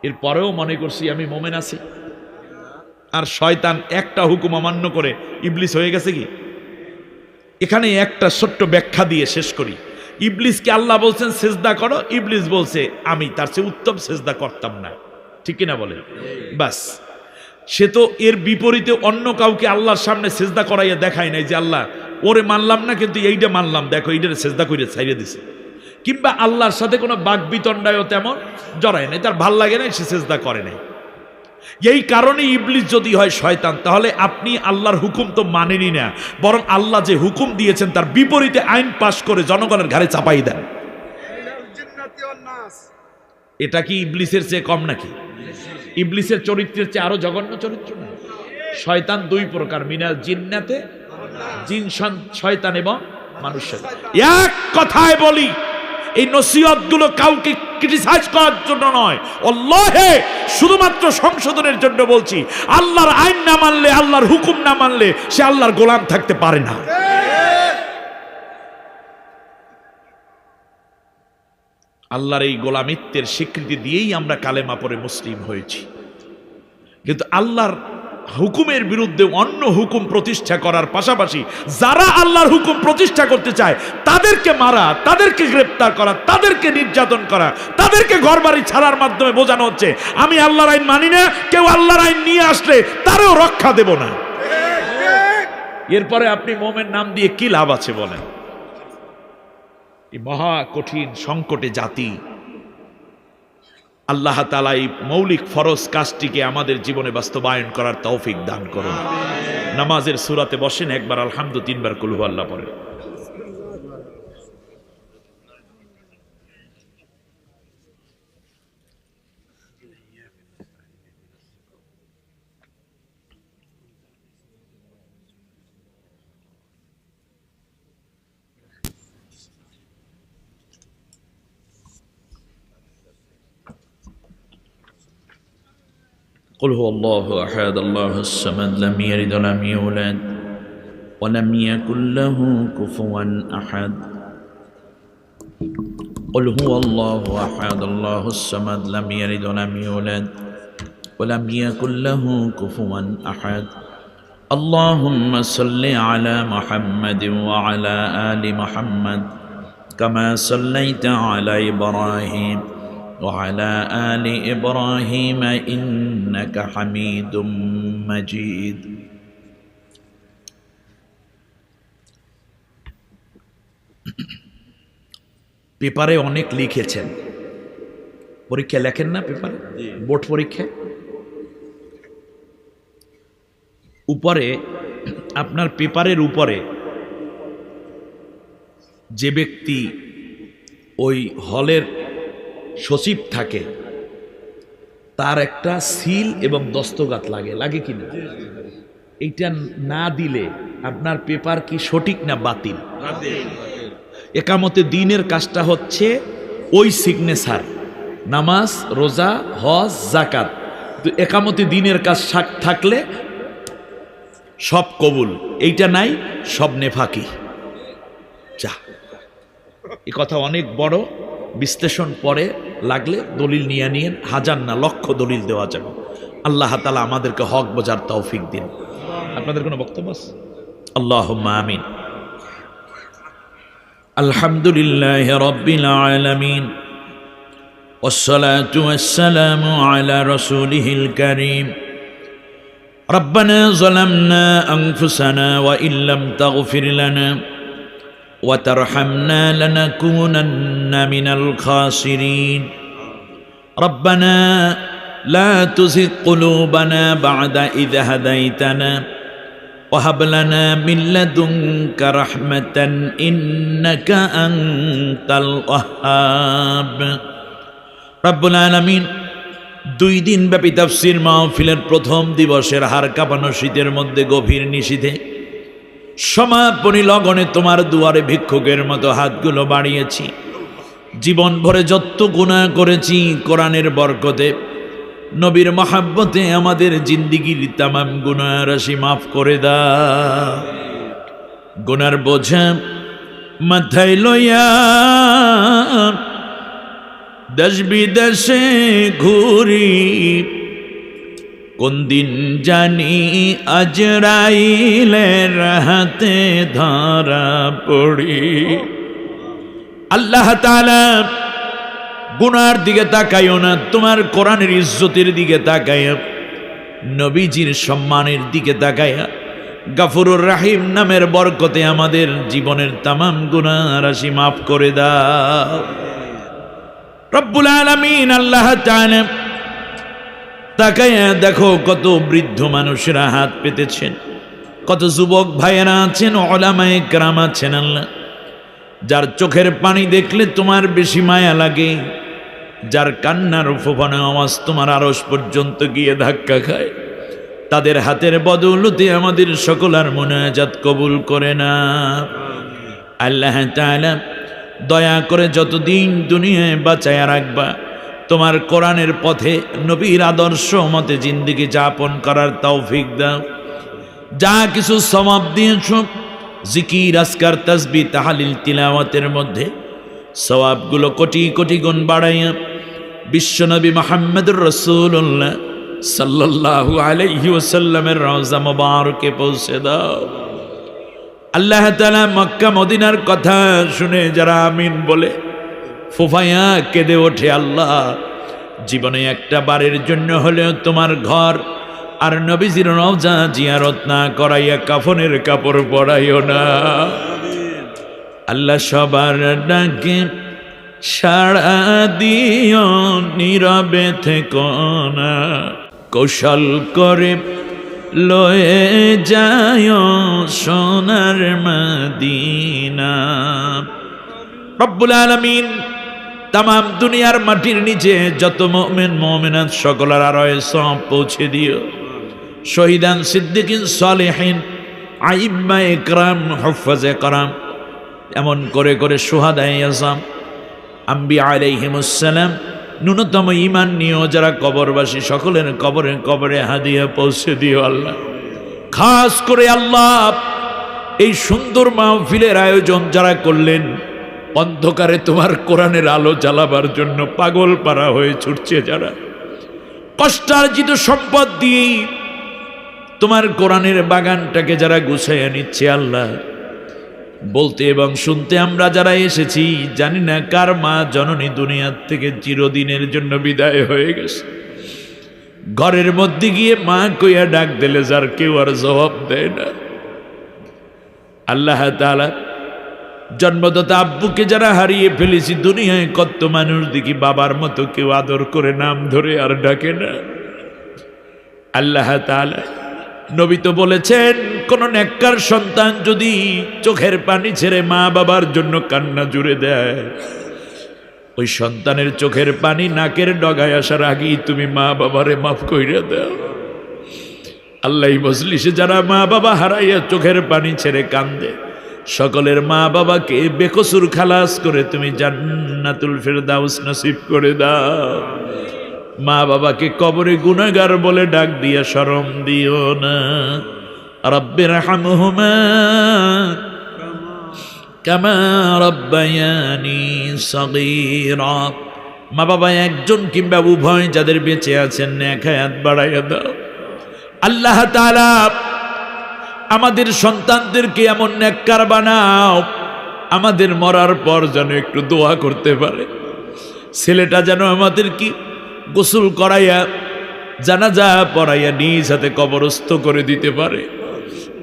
এরপরেও মনে করছি আমি মোমেন আছি। আর শয়তান একটা হুকুম অমান্য করে ইবলিস হয়ে গেছে কি। এখানে একটা ছোট্ট ব্যাখ্যা দিয়ে শেষ করি। ইবলিসকে আল্লাহ বলছেন সেজদা করো, ইবলিস বলছে আমি তার চেয়ে উত্তম সেজদা করতাম না। ঠিক কিনা বলেন? বাস, সে তো এর বিপরীতে অন্য কাউকে আল্লাহর সামনে সেজদা করাইয়া দেখায় নাই যে আল্লাহ ওরে মানলাম না কিন্তু এইটা মানলাম, দেখো এইটারে সেজদা করে ছাইড়ে দিছে। কিংবা আল্লাহর সাথে কোনো বাগবিতণ্ডায়ও তেমন জড়ায় নাই, তার ভাল লাগে নাই, সে সেজদা করে নাই। এই কারণে ইবলিস যদি হয় শয়তান, তাহলে আপনি আল্লাহর হুকুম তো মানেনই না, বরং আল্লাহ যে হুকুম দিয়েছেন তার বিপরীতে আইন পাশ করে জনগণের ঘাড়ে চাপাই দেন। এটা কি ইবলিসের চেয়ে কম নাকি? ইবলিসের চরিত্রের চেয়ে আরো জঘন্য চরিত্র না? শয়তান 2 প্রকার, মিনাল জিন্নাতে, জিন শয়তান এবং মানুষের। এক কথায় বলি, এই নসিহতগুলো কাউকে ক্রিটিসাইজ করার জন্য নয়, আল্লাহে শুধুমাত্র সংশোধনের জন্য বলছি। আল্লাহর আইন না মানলে, আল্লাহর হুকুম না মানলে সে আল্লাহর গোলাম থাকতে পারে না। আল্লাহর এই গোলামিত্বের স্বীকৃতি দিয়েই আমরা কালেমা পড়ে মুসলিম হয়েছি। কিন্তু আল্লাহর হুকুমের বিরুদ্ধে অন্য হুকুম প্রতিষ্ঠা করার পাশাপাশি যারা আল্লাহর হুকুম প্রতিষ্ঠা করতে চায় তাদেরকে মারা, তাদেরকে গ্রেপ্তার করা, তাদেরকে নির্যাতন করা, তাদেরকে ঘরবাড়ি ছাড়ার মাধ্যমে বোঝানো হচ্ছে আমি আল্লাহর আইন মানি না, কেউ আল্লাহর আইন নিয়ে আসলে তারও রক্ষা দেব না। এরপরে আপনি মোমেন নাম দিয়ে কি লাভ আছে বলেন? এই মহা কঠিন সংকটে জাতি আল্লাহ তাআলা এই মৌলিক ফরজ কাজটিকে আমাদের জীবনে বাস্তবায়ন করার তৌফিক দান করুন। নামাজের সূরাতে বসেন, একবার আলহামদু, 3 বার কুল হুয়াল্লাহ পড়েন। قل هو الله أحد الله الصمد لم يلد ولم يولد ولم يكن له كفوا أحد قل هو الله أحد الله الصمد لم يلد ولم يولد ولم يكن له كفوا أحد اللهم صل على محمد وعلى آل محمد كما صليت على إبراهيم وعلى آل إبراهيم إنك حميد مجيد পেপারে অনেক লিখেছেন, পরীক্ষা লেখেন না পেপারে, বোর্ড পরীক্ষা উপরে আপনার পেপারের উপরে যে ব্যক্তি ওই হলের সচিব থাকে তার একটা সিল এবং দস্তখত লাগে কিনা? এইটা না দিলে আপনার পেপার কি সঠিক না বাতিল? একামতে দ্বীনের কাজটা হচ্ছে ওই সিগনেচার, নামাজ, রোজা, হজ, যাকাত। তো একামতে দ্বীনের কাজ থাকলে সব কবুল, এইটা নাই সব নেফাকি। যা, এই কথা অনেক বড়, বিশ্লেষণ পরে লাগলে দলিল নিয়ে নিয়ে হাজার না লক্ষ দলিল দেওয়া যাবে। আল্লাহ তাআলা আমাদেরকে হক বোঝার তৌফিক দিন। আপনাদের কোনো বক্তব্য আছে? আল্লাহুম্মা আমিন। আলহামদুলিল্লাহি রাব্বিল আলামিন والصلاة والسلام على رسوله الكريم ربنا ظلمنا أنفسنا وإن لم تغفر لنا وترحمنا لنكونن من الخاسرين ربنا لا تزغ قلوبنا بعد إذ هديتنا وهب لنا من لدنك رحمة إنك أنت الوهاب রব্বুল আলামিন 2 দিন ব্যাপী তাফসীর মাহফিলের প্রথম দিবসের হাড় কাঁপানো শীতের মধ্যে গভীর নিশীথে সমাপনী লগনে তোমার দুয়ারে ভিক্ষুকের মতো হাতগুলো বাড়িয়েছি। জীবন ভরে যত গুনাহ করেছি কোরআনের বরকতে নবীর মহাব্বতে আমাদের জিন্দিগির তামাম গুনাহ রাশি মাফ করে দাও। গুনার বোঝা মাথায় লইয়া দেশ বিদেশে ঘুরি, কোন দিন জানি আজরাইলের হাতে ধরা পড়ি। আল্লাহ তাআলা গুনার দিকে তাকাইও না, তোমার কোরআনের ইজ্জতের দিকে তাকাইয়া, নবীজির সম্মানের দিকে তাকাইয়া গাফুরুর রাহিম নামের বরকতে আমাদের জীবনের তামাম গুনাহ রাশি মাফ করে দাও। রব্বুল আলামিন আল্লাহ তাআলা তাকাইয়া দেখো কত বৃদ্ধ মানুষেরা হাত পেতেছেন, কত যুবক ভাইয়েরা আছেন, উলামায়ে কেরাম আছেন। আল্লাহ, যার চোখের পানি দেখলে তোমার বেশি মায়া লাগে, যার কান্নার ফোফানো আওয়াজ তোমার আরশ পর্যন্ত গিয়ে ধাক্কা খায়, তাদের হাতের বদৌলতে আমাদের সকলের মুনাজাত কবুল করে না। আল্লাহ তাআলা দয়া করে যতদিন দুনিয়ায় বাঁচায়া রাখবা, তোমার কোরআনের পথে নবীর আদর্শ মতে জিন্দেগি যাপন করার তৌফিক দাও। যা কিছু সওয়াব দিয়েছ জিকির, আজকার, তাসবিহ, তাহলিল, তিলাওয়াতের মধ্যে সওয়াবগুলো কোটি কোটি গুণ বাড়াইয়া বিশ্বনবী মুহাম্মদুর রাসূলুল্লাহ সাল্লাল্লাহু আলাইহি ওয়াসাল্লামের রওজা মুবারকে পৌঁছে দাও। আল্লাহ তাআলা মক্কা মদিনার কথা শুনে যারা আমিন বলে ফুফায়া কেঁদে ওঠে, আল্লাহ জীবনে একটা বারের জন্য হলেও তোমার ঘর আর নবীজির রওজা জিয়ারত না করাইয়া কাফনের কাপড় পরাইও না। আল্লাহ সবার ডাকে সাড়া দিও, নীরবে থেকো না, কৌশল করে লয়ে যায় সোনার মদিনা। রব্বুল আলামিন তামাম দুনিয়ার মাটির নিচে যত মুমিন মুমিনাত সকলের আরয়ে সওয়াব পৌঁছে দিও। শহীদান, সিদ্দিকিন, সালেহিন, আইম্মায়ে ইকরাম, হুফাজে কেরাম, এমন করে করে শুহাদায়ে আযম, আম্বিয়া আলাইহিমুস সালাম, ন্যূনতম ঈমান নিয়েও যারা কবরবাসী সকলের কবরে কবরে হাদিয়া পৌঁছে দিও। আল্লাহ, খাস করে আল্লাহ এই সুন্দর মাহফিলের আয়োজন যারা করলেন, অন্ধকারে তোমার কোরআনের আলো জ্বালাবার জন্য পাগল পারা হয়ে ছুটছে যারা, কষ্টার্জিত সম্পদ দিয়ে তোমার কোরআনের বাগানটাকে যারা গুছাইয়া নিচ্ছে, আল্লাহ বলতে এবং শুনতে আমরা যারা এসেছি, জানি না কার মা জননী দুনিয়ার থেকে চিরদিনের জন্য বিদায় হয়ে গেছে। ঘরের মধ্যে গিয়ে মা কইয়া ডাক দিলে যার কেউ আর জবাব দেয় না। আল্লাহ তাআলা জন্মদাতা আব্বুকে যারা হারিয়ে ফেলেছি, দুনিয়ায় কত মানুষ দেখি বাবার মতো কেউ আদর করে নাম ধরে আর ডাকে না। আল্লাহ তাআলা নবী তো বলেছেন, কোন নেককার সন্তান যদি চোখের পানি ছেড়ে মা বাবার জন্য কান্না জুড়ে দেয়, ওই সন্তানের চোখের পানি নাকের ডগায় আসার আগেই তুমি মা বাবারে মাফ কইরা দাও। আল্লাহ মজলিসে যারা মা বাবা হারাইয়া চোখের পানি ছেড়ে কান্দে, সকলের মা বাবাকে বেকসুর খালাস করে তুমি জান্নাতুল ফেরদাউস নসিব করে দাও। মা বাবাকে কবরে গুনাহগার বলে ডাক দিয়া শরম দিও না। রব্বির হামহুমা কামা রব্বায়ানি সগীরা। মা বাবা একজন কিংবা উভয় যাদের বেঁচে আছেন, নেক হায়াত বাড়াইয়া দাও। আল্লাহ তাআলা আমাদের সন্তানদেরকে এমন নেককার বানাও, আমাদের মরার পর যেন একটু দোয়া করতে পারে, ছেলেটা যেন আমাদের কি গোসল করাইয়া জানাজা পড়াইয়া নিজ হাতে কবরস্থ করে দিতে পারে।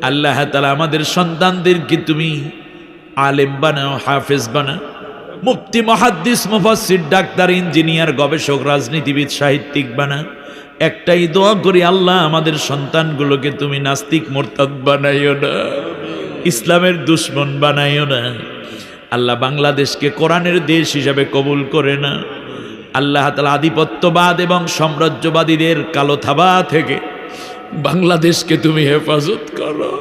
আল্লাহ তাআলা আমাদের সন্তানদেরকে তুমি আলেম বানাও, হাফেজ বানাও, মুফতি, মুহাদ্দিস, মুফাসসির, ডাক্তার, ইঞ্জিনিয়ার, গবেষক, রাজনীতিবিদ, সাহিত্যিক বানাও। একটাই দোয়া করি, আল্লাহ আমাদের সন্তানগুলোকে তুমি নাস্তিক মোরতাদ বানাইও না, ইসলামের দুশ্মন বানাইও না। আল্লাহ বাংলাদেশকে কোরআনের দেশ হিসাবে কবুল করে না। আল্লাহ তাআলা আধিপত্যবাদ এবং সাম্রাজ্যবাদীদের কালো থাবা থেকে বাংলাদেশকে তুমি হেফাজত করো।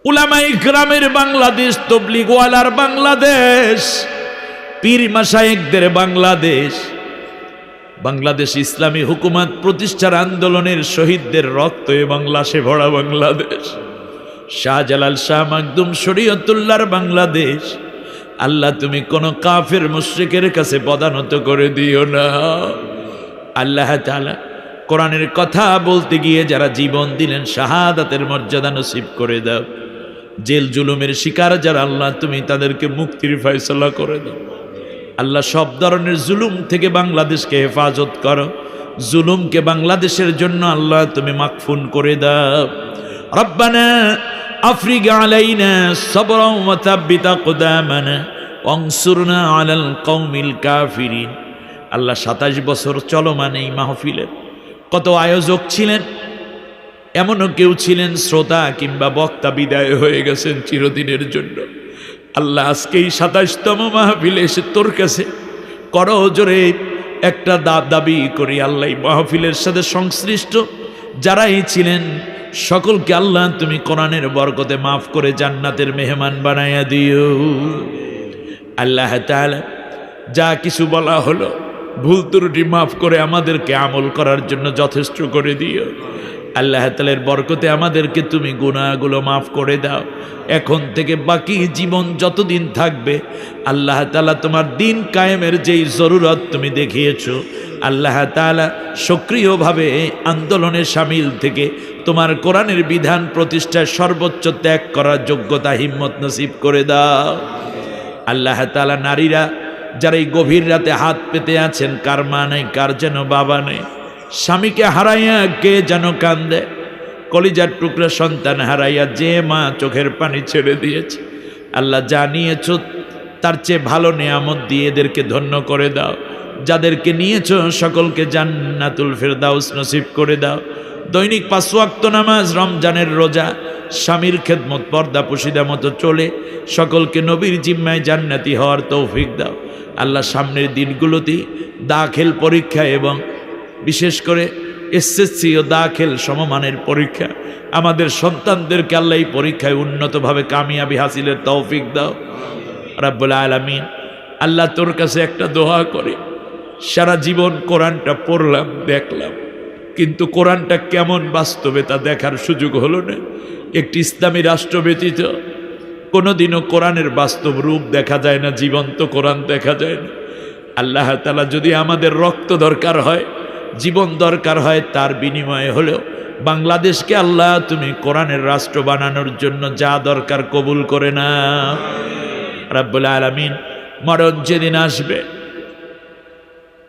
উলামা ইকরামের বাংলাদেশ, তবলিগওয়ালার বাংলাদেশ, পীর মাশায়েখদের বাংলাদেশ, বাংলাদেশ ইসলামী হুকুমত প্রতিষ্ঠার আন্দোলনের শহীদদের রক্ত এবং লাশে ভরা বাংলাদেশ, শাহজালাল, শাহ মাকদুম, শরীয়তুল্লাহর বাংলাদেশ। আল্লাহ তুমি কোন কাফের মুশরিকের কাছে পদানত করে দিও না। আল্লাহ তাআলা কোরআনের কথা বলতে গিয়ে যারা জীবন দিলেন, শাহাদাতের মর্যাদা নসিব করে দাও। জেল জুলুমের শিকার যারা, আল্লাহ তুমি তাদেরকে মুক্তির ফয়সালা করে দাও। আল্লাহ সব ধরনের জুলুম থেকে বাংলাদেশকে হেফাজত করো। জুলুমকে বাংলাদেশের জন্য আল্লাহ তুমি মাকফুন করে দাও। রব্বানা আফরিগ আলাইনা সাবরান ওয়া তাব্বিত আকদামানা ওয়ানসুরনা আলাল কওমিল কাফিরিন। আল্লাহ 27 বছর চলমান এই মাহফিলের কত আয়োজক ছিলেন, এমনও কেউ ছিলেন শ্রোতা কিংবা বক্তা বিদায় হয়ে গেছেন চিরদিনের জন্য। আল্লাহ আজকে এই 27তম মাহফিলে এসে তোর কাছে করো জোরে একটা দাবি করি, আল্লাহ এই মাহফিলের সাথে সংশ্লিষ্ট যারাই ছিলেন সকলকে আল্লাহ তুমি কোরআনের বরকতে মাফ করে জান্নাতের মেহমান বানাইয়া দিও। আল্লাহ তাআলা যা কিছু বলা হলো ভুল ত্রুটি মাফ করে আমাদেরকে আমল করার জন্য যথেষ্ট করে দিও। আল্লাহ তাআলার বরকতে আমাদেরকে তুমি গুনাহগুলো মাফ করে দাও। এখন থেকে বাকি জীবন যতদিন থাকবে আল্লাহ তাআলা তোমার দিন কায়েমের যেই জরুরত তুমি দেখিয়েছো, আল্লাহ তাআলা সক্রিয়ভাবে আন্দোলনে শামিল থেকে তোমার কোরআনের বিধান প্রতিষ্ঠায় সর্বোচ্চ ত্যাগ করার যোগ্যতা হিম্মত নসিব করে দাও। আল্লাহ তাআলা নারীরা যারা এই গভীর রাতে হাত পেতে আছেন, কার মা নেই, কার যেন বাবা নেই, স্বামীকে হারাইয়া কে যেন কান্দে, কলিজার টুকরা সন্তান হারাইয়া যে মা চোখের পানি ছেড়ে দিয়েছে, আল্লাহ জানিয়েছ তার চেয়ে ভালো নেয়ামত দিয়ে এদেরকে ধন্য করে দাও। যাদেরকে নিয়েছ সকলকে জান্নাতুল ফেরদাউস নসিব করে দাও। দৈনিক 5 ওয়াক্ত নামাজ, রমজানের রোজা, স্বামীর খেদমত পর্দা পুশিদা মতো চলে সকলকে নবীর জিম্মায় জান্নাতি হওয়ার তৌফিক দাও। আল্লাহ সামনের দিনগুলোতে দাখিল পরীক্ষা এবং বিশেষ করে এসএসসি ও দাখিল সমমানের পরীক্ষা আমাদের সন্তানদেরকে আল্লাহ এই পরীক্ষায় উন্নতভাবে কামিয়াবি হাসিলের তৌফিক দাও রাব্বুল আলামিন। আল্লাহ তোর কাছে একটা দোয়া করে, সারা জীবন কোরআনটা পড়লাম দেখলাম, কিন্তু কোরআনটা কেমন বাস্তবে তা দেখার সুযোগ হলো না। একটি ইসলামী রাষ্ট্র ব্যতীত কোনোদিনও কোরআনের বাস্তব রূপ দেখা যায় না, জীবন্ত কোরআন দেখা যায় না। আল্লাহ তাআলা যদি আমাদের রক্ত দরকার হয়, জীবন দরকার হয়, তার বিনিময়ে হলেও বাংলাদেশকে আল্লাহ তুমি কোরআনের রাষ্ট্র বানানোর জন্য যা দরকার কবুল করে না রাব্বুল আলামিন। মরণ যেদিন আসবে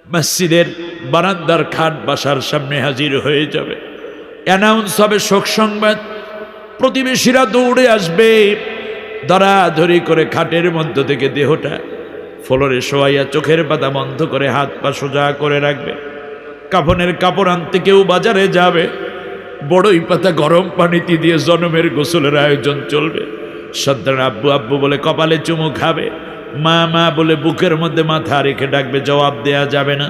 মসজিদের বারান্দার খাট বাসার সামনে হাজির হয়ে যাবে, অ্যানাউন্স হবে শোক সংবাদ, প্রতিবেশীরা দৌড়ে আসবে, ধরাধরি করে খাটের মধ্য থেকে দেহটা ফ্লোরে শোয়াইয়া চোখের পাতা বন্ধ করে হাত পা সোজা করে রাখবে। কাফনের কাপড় আনতে কেউ বাজারে যাবে, বড়ই পাতা গরম পানিতে দিয়ে জনমের গোসলের আয়োজন চলবে। সন্তান আব্বু আব্বু বলে কপালে চুমু খাবে, মা মা বলে বুকের মধ্যে মাথা রেখে ডাকবে, জবাব দেয়া যাবে না।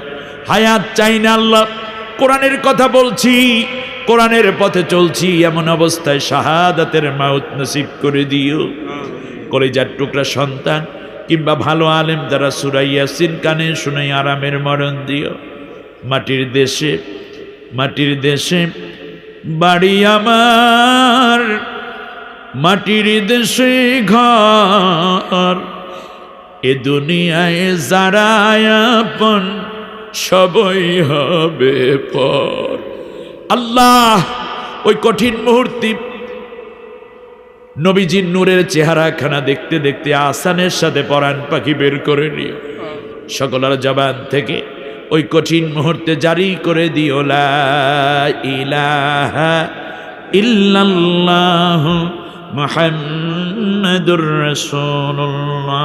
হায়াত চাই না আল্লাহ, কোরআনের কথা বলছি, কোরআনের পথে চলছি, এমন অবস্থায় শাহাদাতের মাউত নসিব করে দিও। কলিজার টুকরা সন্তান কিংবা ভালো আলেম যারা সূরা ইয়াসিন কানে শুনে আরামের মরণ দিও। মাটির দেশে মাটির দেশে বাড়ি আমার, মাটির দেশে ঘর, এ দুনিয়ায় যারা আপন সবই হবে পর। আল্লাহ ওই কঠিন মুহূর্তে নবীজির নূরের চেহারাখানা দেখতে দেখতে আসানের সাথে পরাণ পাখি বের করে নিও। সকলের জবান থেকে ওই কঠিন মুহূর্তে জারি করে দিও লা ইলাহা ইল্লাল্লাহু মুহাম্মাদুর রাসূলুল্লাহ।